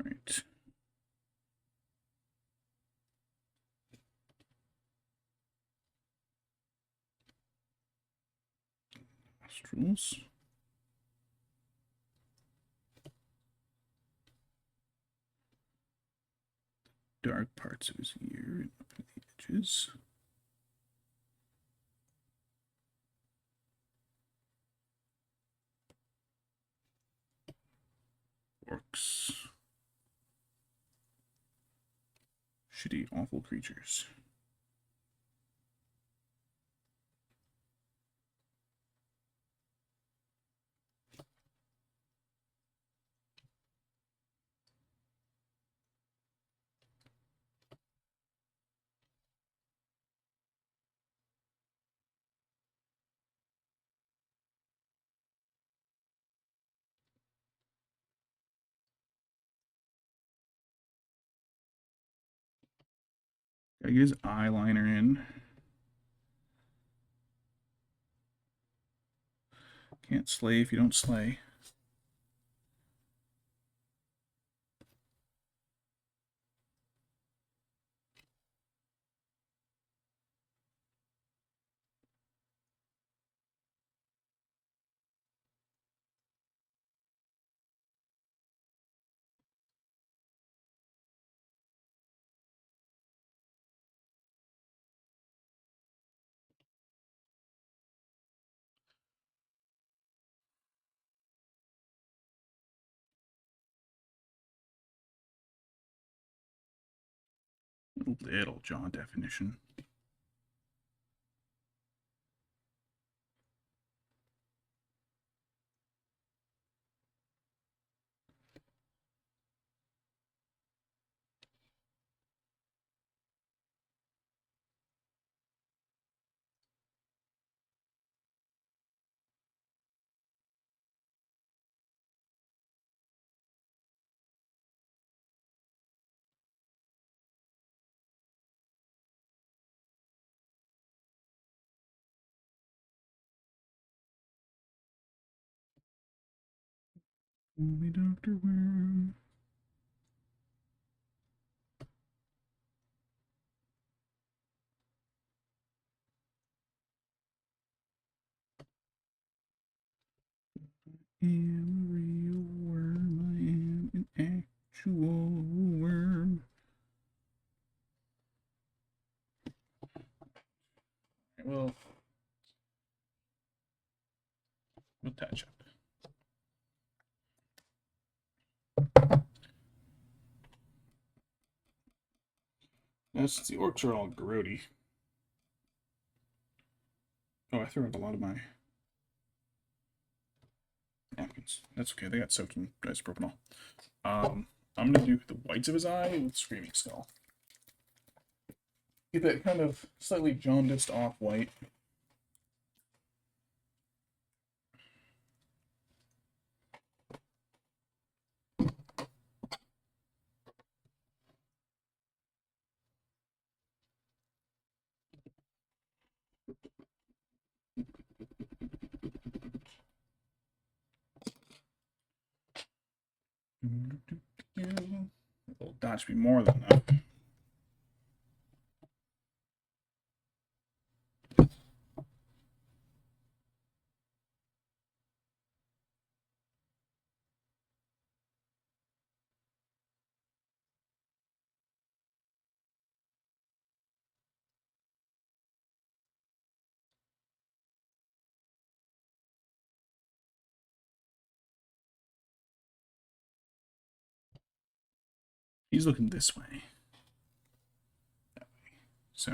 Right. Nostrils. Dark parts of his ear and up to the edges. Orcs. Shitty, awful creatures. Gotta get his eyeliner in. Can't slay if you don't slay. Little jaw definition. Only Dr. Worm. I am a real worm. I am an actual worm. Well, we'll touch up. Now, since the orcs are all grody. Oh, I threw up a lot of my napkins. That's okay. They got soaked in isopropyl. I'm gonna do the whites of his eye with Screaming Skull. Get that kind of slightly jaundiced off white. It'll dodge me more than enough. He's looking this way. So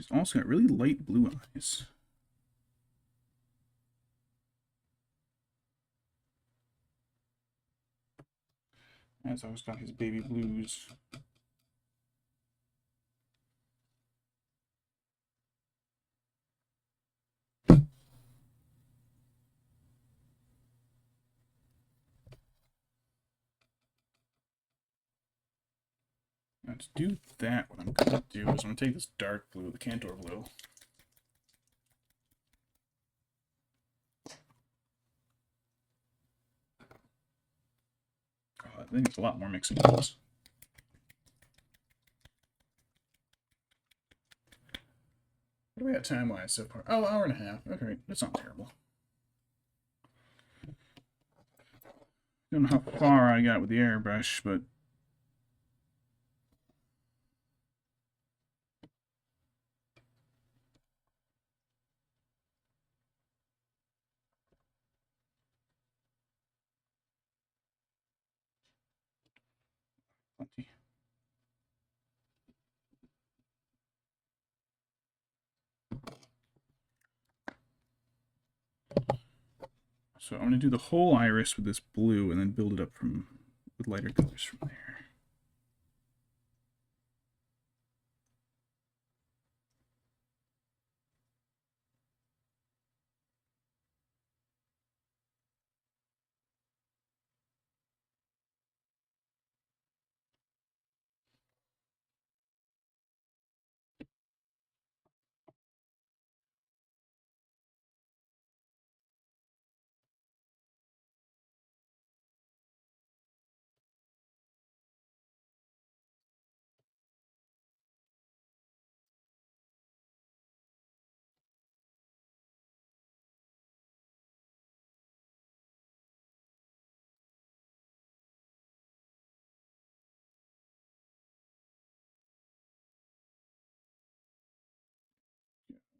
She's also got really light blue eyes. Azog's got his baby blues. Now to do that, what I'm going to do is I'm going to take this dark blue, the Cantor blue. I think it's a lot more mixing tools. What do we got time-wise so far? Oh, hour and a half. Okay, that's not terrible. Don't know how far I got with the airbrush, but plenty. So I'm going to do the whole iris with this blue and then build it up from with lighter colors from there.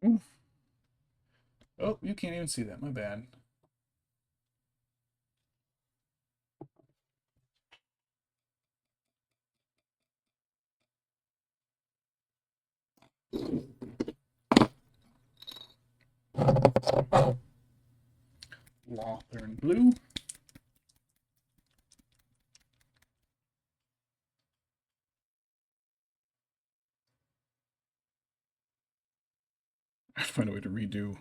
Ooh. Oh, you can't even see that. My bad. Lothern blue. I have to find a way to redo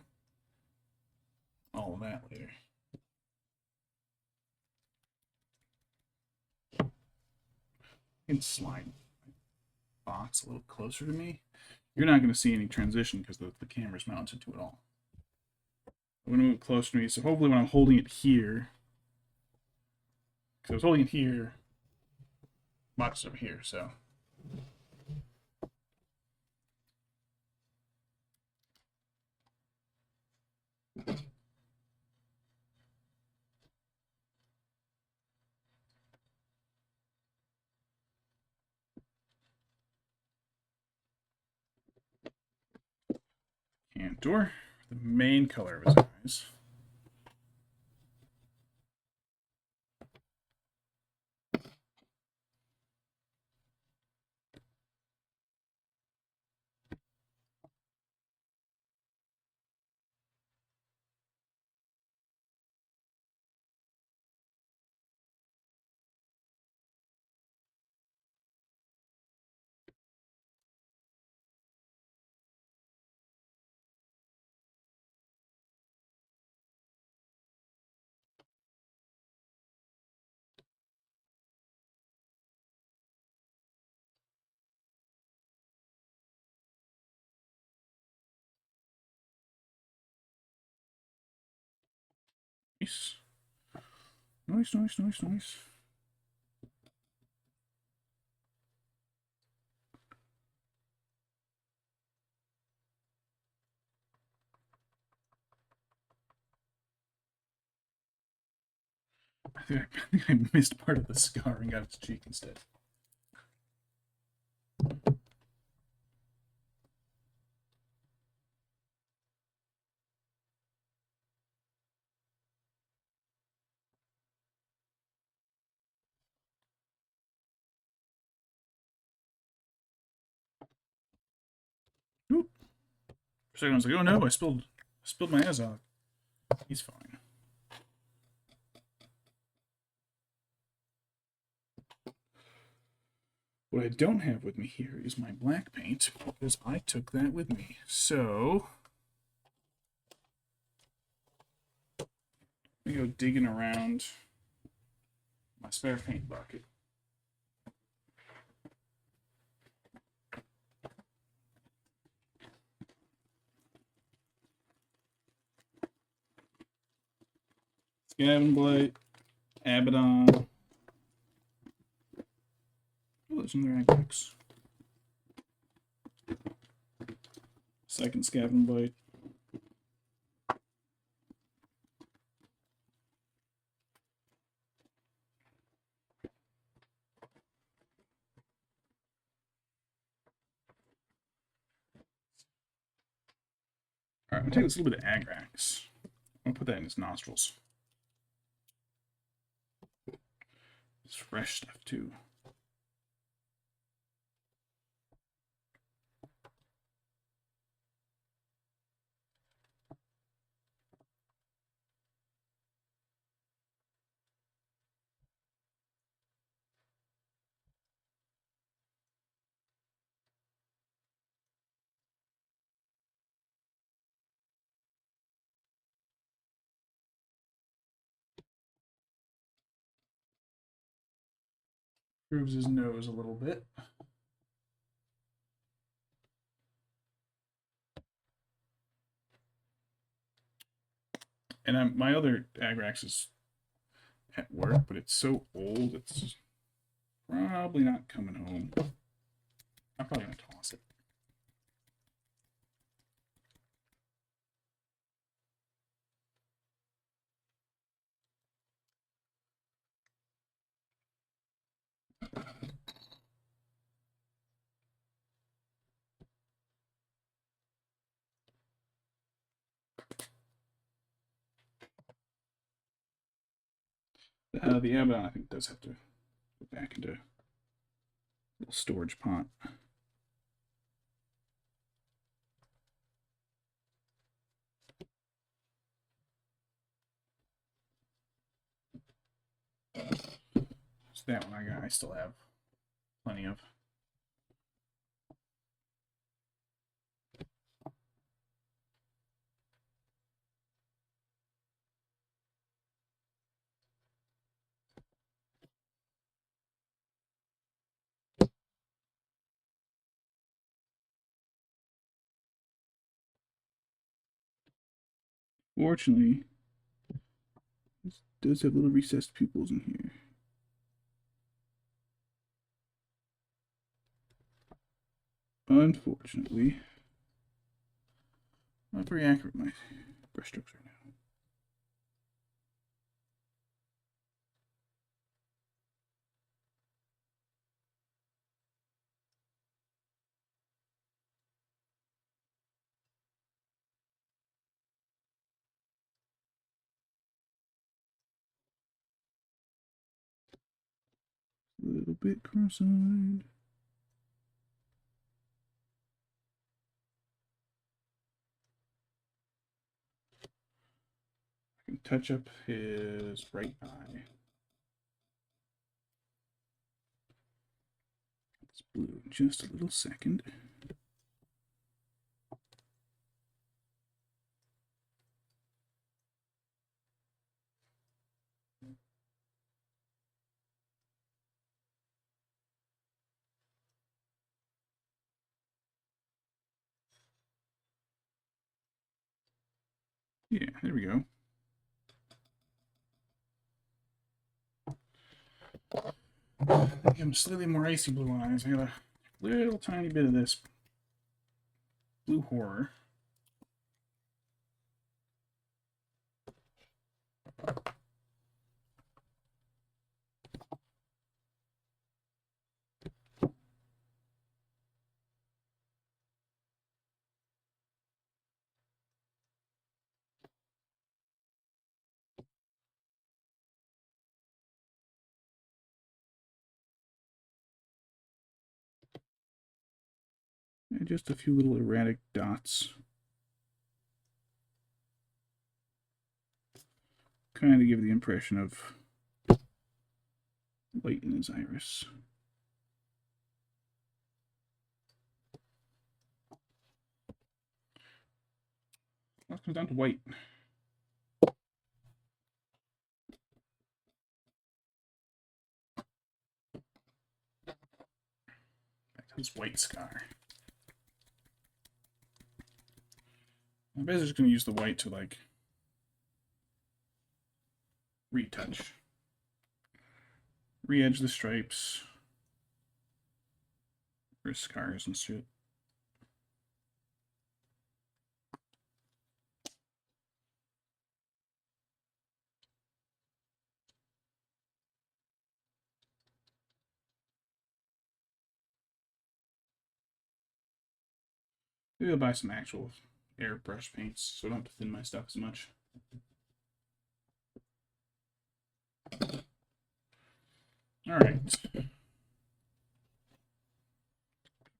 all of that later. I can slide box a little closer to me. You're not going to see any transition because the camera's mounted to it all. I'm going to move closer to me, so hopefully when I'm holding it here, because I was holding it here, box is over here, so. Cantor, the main color of his eyes. Nice. Nice, nice, nice, nice. I think I missed part of the scar and got its cheek instead. Oop. second I was like, oh no, I spilled my Azog. He's fine. What I don't have with me here is my black paint, because I took that with me. So, let me go digging around my spare paint bucket. Scavenge Blight, Abaddon. Oh, there's another Agrax. Second Scavenge Blight. Alright, I'm gonna take this little bit of Agrax. I'm gonna put that in his nostrils. It's fresh stuff too. Proves his nose a little bit. And my other Agrax is at work, but it's so old, it's probably not coming home. I'm probably going to toss it. The Abaddon, I think, does have to go back into a little storage pot. So that one I still have plenty of. Fortunately, this does have little recessed pupils in here. Unfortunately, not very accurate my brush strokes right now. A little bit cross-eyed. I can touch up his right eye. It's blue in just a little second. Yeah, there we go. I think I'm slightly more icy blue eyes. I got a little tiny bit of this blue horror. And just a few little erratic dots kind of give the impression of white in his iris. That comes down to white. Back to this white scar. I'm basically just going to use the white to, like, retouch. Re-edge the stripes. For scars and shit. Maybe I'll buy some actual airbrush paints so I don't have to thin my stuff as much. Alright.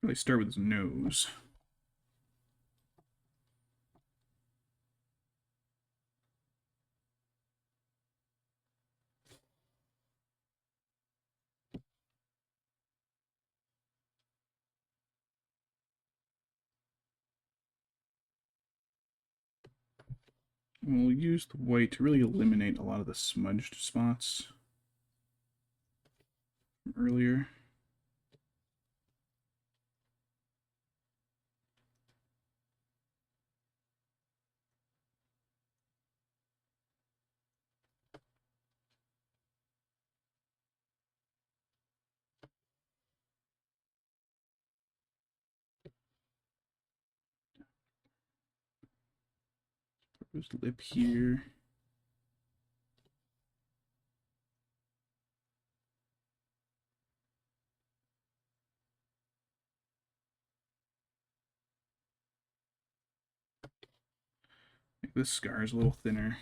Really start with his nose. We'll use the white to really eliminate a lot of the smudged spots from earlier. His lip here. Make this scar is a little thinner.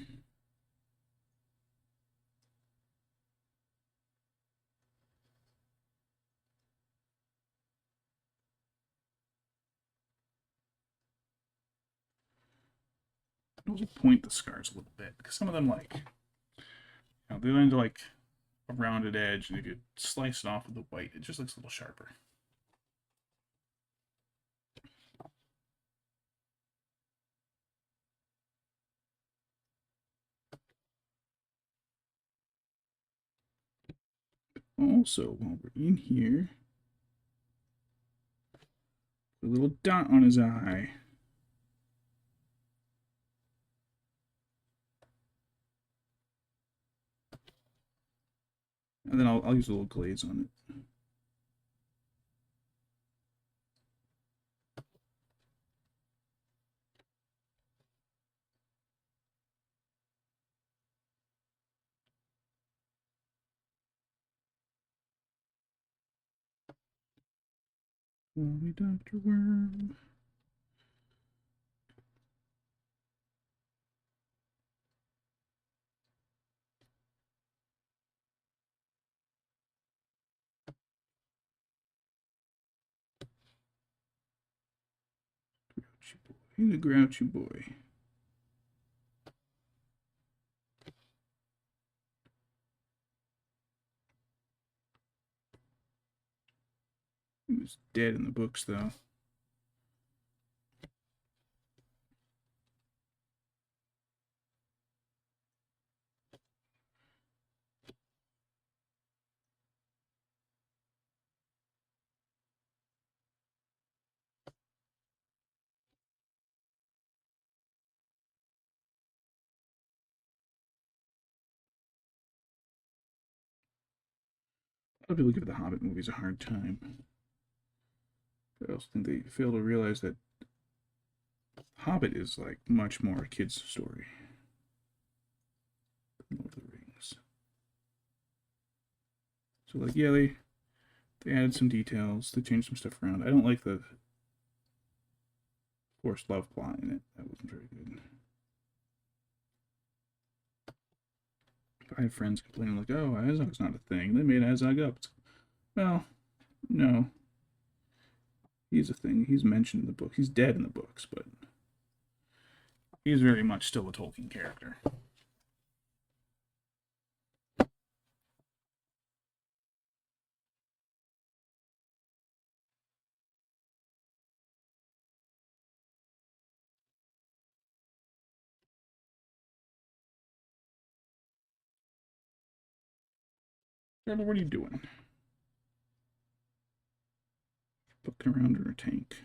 I'll point the scars a little bit because some of them, like, they end like a rounded edge, and if you slice it off with the white, it just looks a little sharper. Also, while we're in here, a little dot on his eye. And then I'll use a little glaze on it. Call me Dr. Worm. Grouchy boy. He's a grouchy boy. He was dead in the books, though. A lot of people give the Hobbit movies a hard time. I also think they fail to realize that Hobbit is, like, much more a kid's story than Lord of the Rings. So, like, yeah, they added some details, they changed some stuff around. I don't like the forced love plot in it. That wasn't very good. I have friends complaining, like, oh, Azog's not a thing. They made Azog up. Well, no. He's a thing. He's mentioned in the book. He's dead in the books, but he's very much still a Tolkien character. Carla, what are you doing? Looking around in her tank.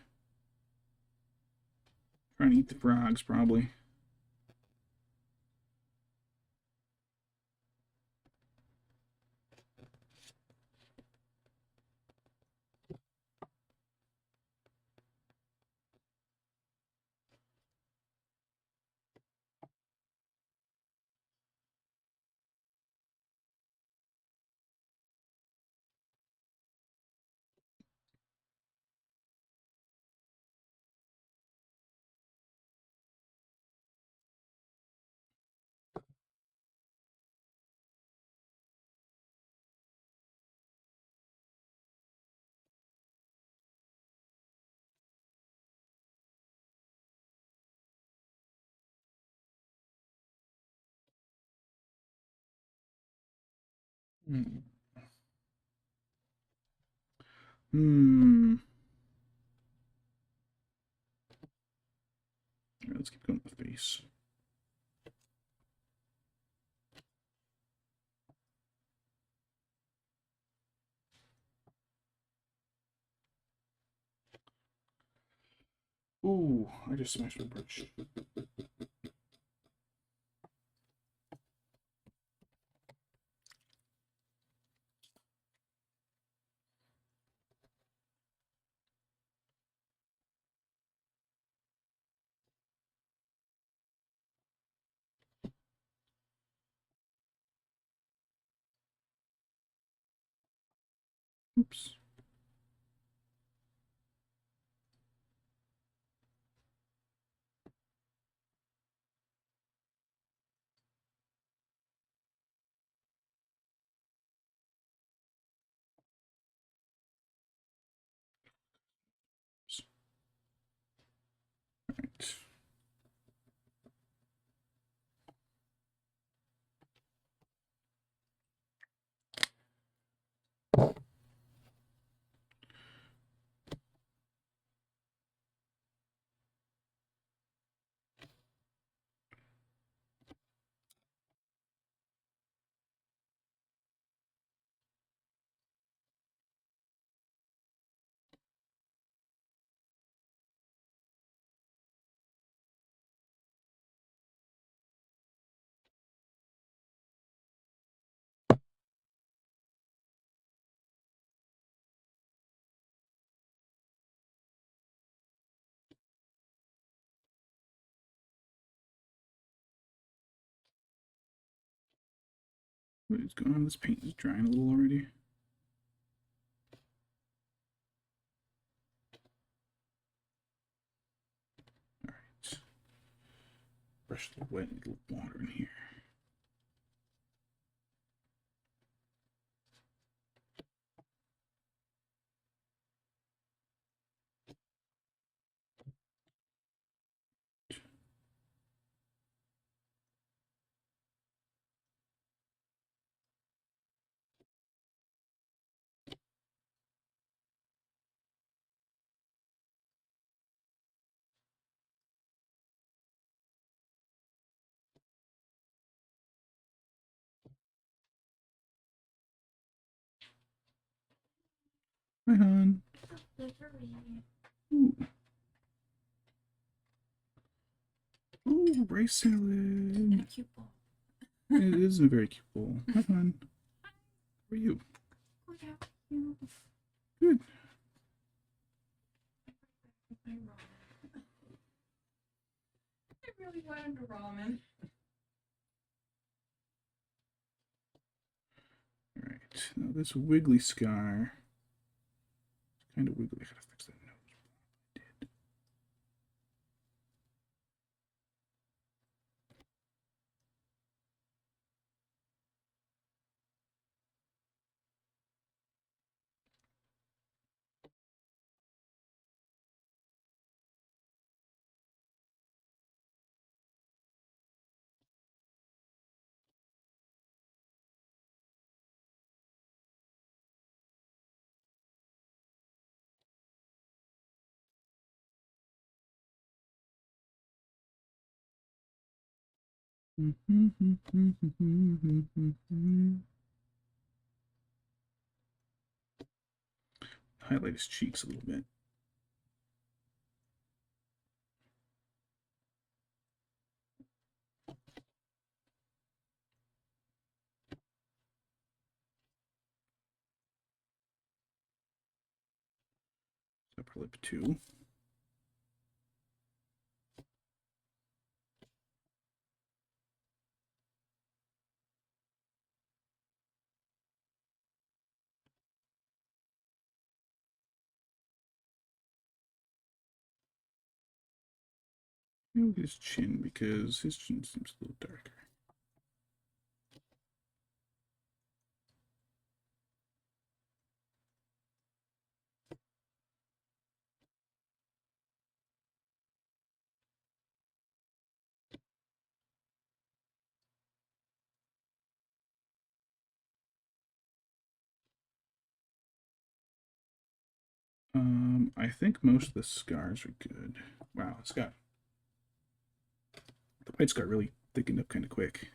Trying to eat the frogs, probably. Hmm. Hmm. All right, let's keep going with the face. Ooh, I just smashed my bridge. Oops. Right. What is going on? This paint is drying a little already. All right. Brush the wet, need a little water in here. Hi, hon. Ooh. Ooh, rice salad. A cute bowl. It is a very cute bowl. Hi, hon. How are you? Good, how are you? Good. I really wanted a ramen. All right. Now this wiggly scar. It's kind of wiggly. I gotta fix that nose. highlight his cheeks a little bit. Upper lip 2. Maybe his chin, because his chin seems a little darker. I think most of the scars are good. Wow, the white scar really thickened up kind of quick.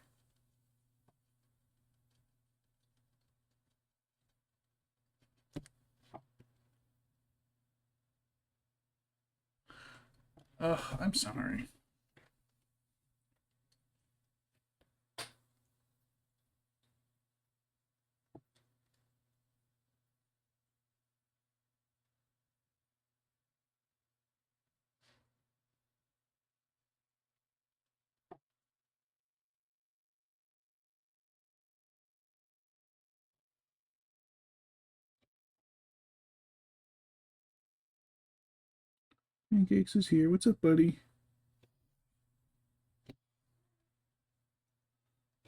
Ugh, I'm sorry. Pancakes is here. What's up, buddy?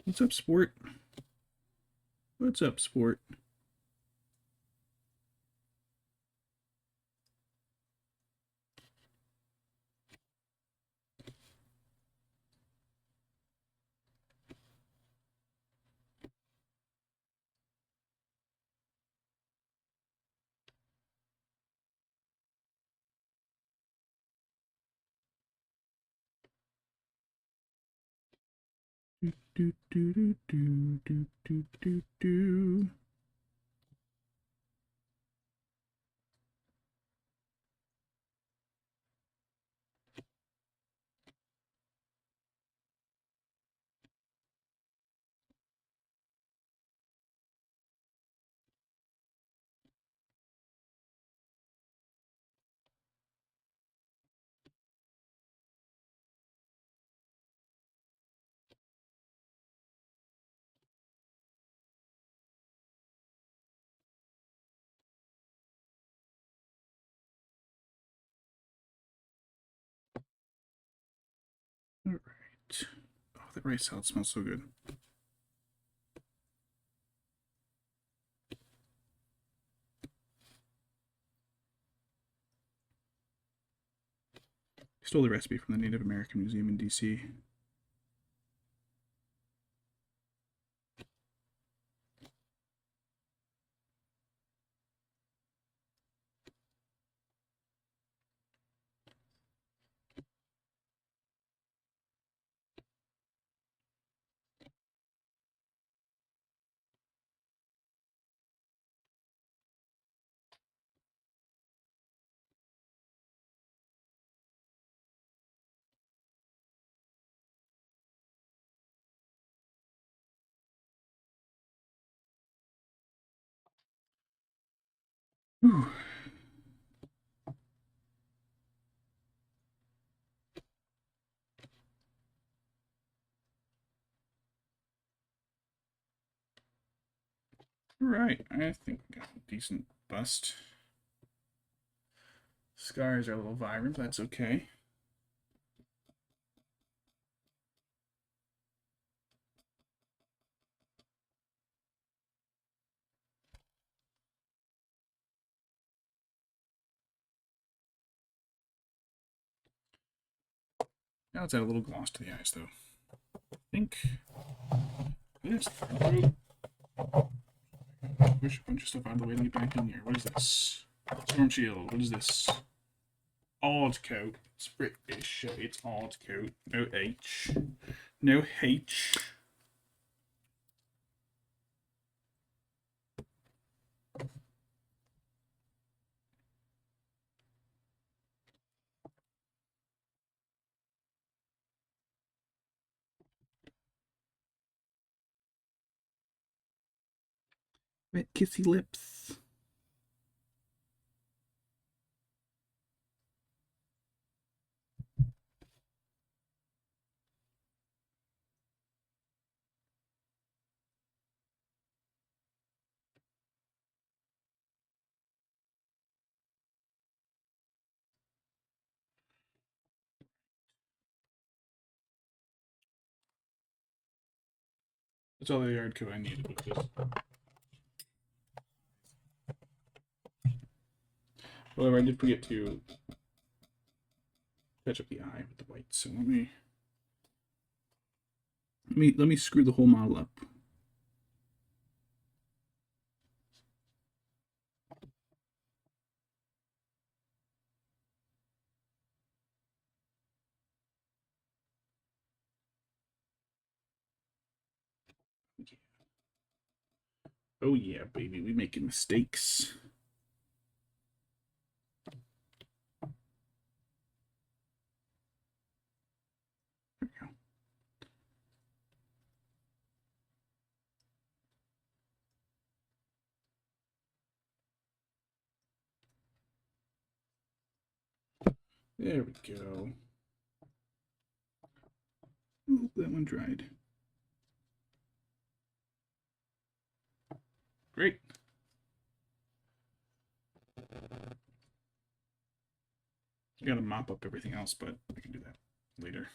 What's up, sport? What's up, sport? Do, do, do, do, do, do, do, do, do. All right. Oh, that rice salad smells so good. I stole the recipe from the Native American Museum in DC. Whew. All right, I think we got a decent bust. Scars are a little vibrant, but that's okay. Now let's add a little gloss to the eyes, though. I think this. Push a bunch of stuff out of the way to get back in here. What is this? Storm Shield. What is this? Odd coat. It's British. It's odd coat. No H. No H. Wet kissy lips. That's all the yard code I needed with this. However, I did forget to touch up the eye with the white, so let me screw the whole model up. Oh yeah, baby, we making mistakes. There we go. There we go. Oh, that one dried. Great. I gotta mop up everything else, but I can do that later.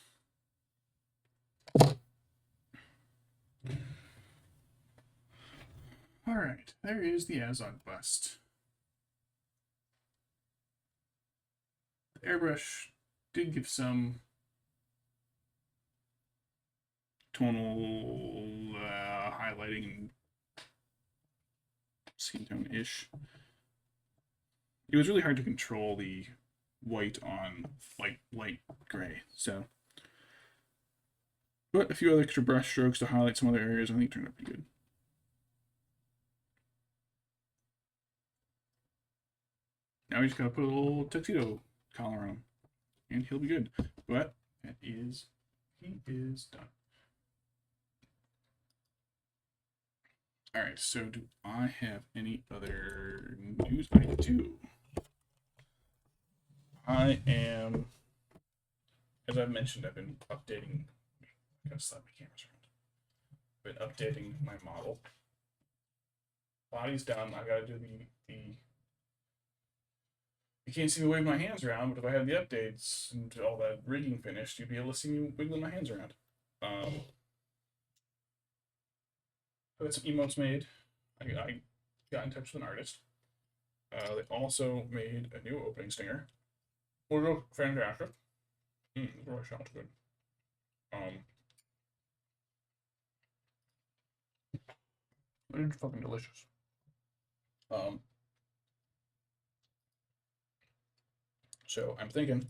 All right, there is the Azog bust. The airbrush did give some tonal highlighting, skin tone ish. It was really hard to control the white on light gray. So, but a few other extra brush strokes to highlight some other areas, I think it turned out pretty good. Now we just gotta put a little tuxedo collar on him, and he'll be good. But he is done. All right, so do I have any other news? I do. I am, as I've mentioned, I've been updating. I gotta slap my cameras around. Been updating my model. Body's done. I gotta do the. You can't see me wave my hands around, but if I had the updates and all that rigging finished, you'd be able to see me wiggling my hands around. I got some emotes made. I got in touch with an artist. They also made a new opening stinger. Which fantastic. It really sounds good. It's fucking delicious. So I'm thinking,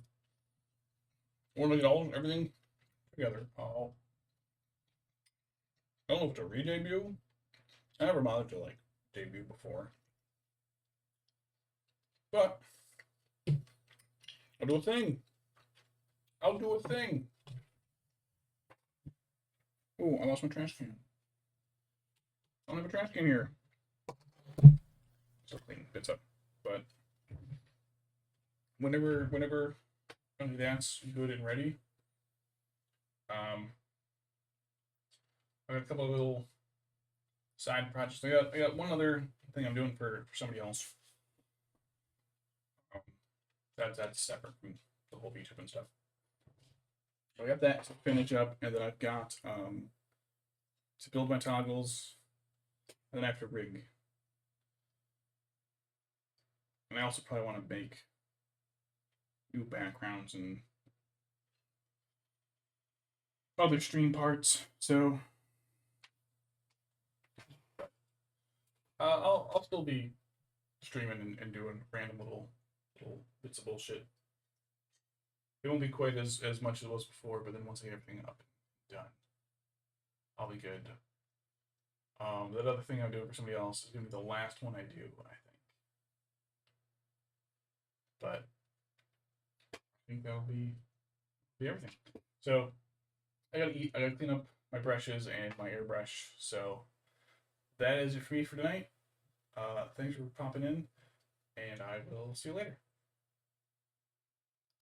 when we get everything together, I don't know if it's a re-debut. I never bothered to debut before, but I'll do a thing. I'll do a thing. Oh, I lost my trash can. I don't have a trash can here. So clean bits up, but whenever that's good and ready, I got a couple of little side projects. I got one other thing I'm doing for somebody else. That's separate from the whole VTube and stuff. So I got that to finish up, and then I've got to build my toggles, and then I have to rig. And I also probably want to make new backgrounds and other stream parts. So I'll still be streaming and doing random little bits of bullshit. It won't be quite as much as it was before, but then once I get everything up and done, I'll be good. That other thing I'm doing for somebody else is gonna be the last one I do, I think. But I think that'll be everything. So I gotta eat. I gotta clean up my brushes and my airbrush. So that is it for me for tonight. Thanks for popping in, and I will see you later.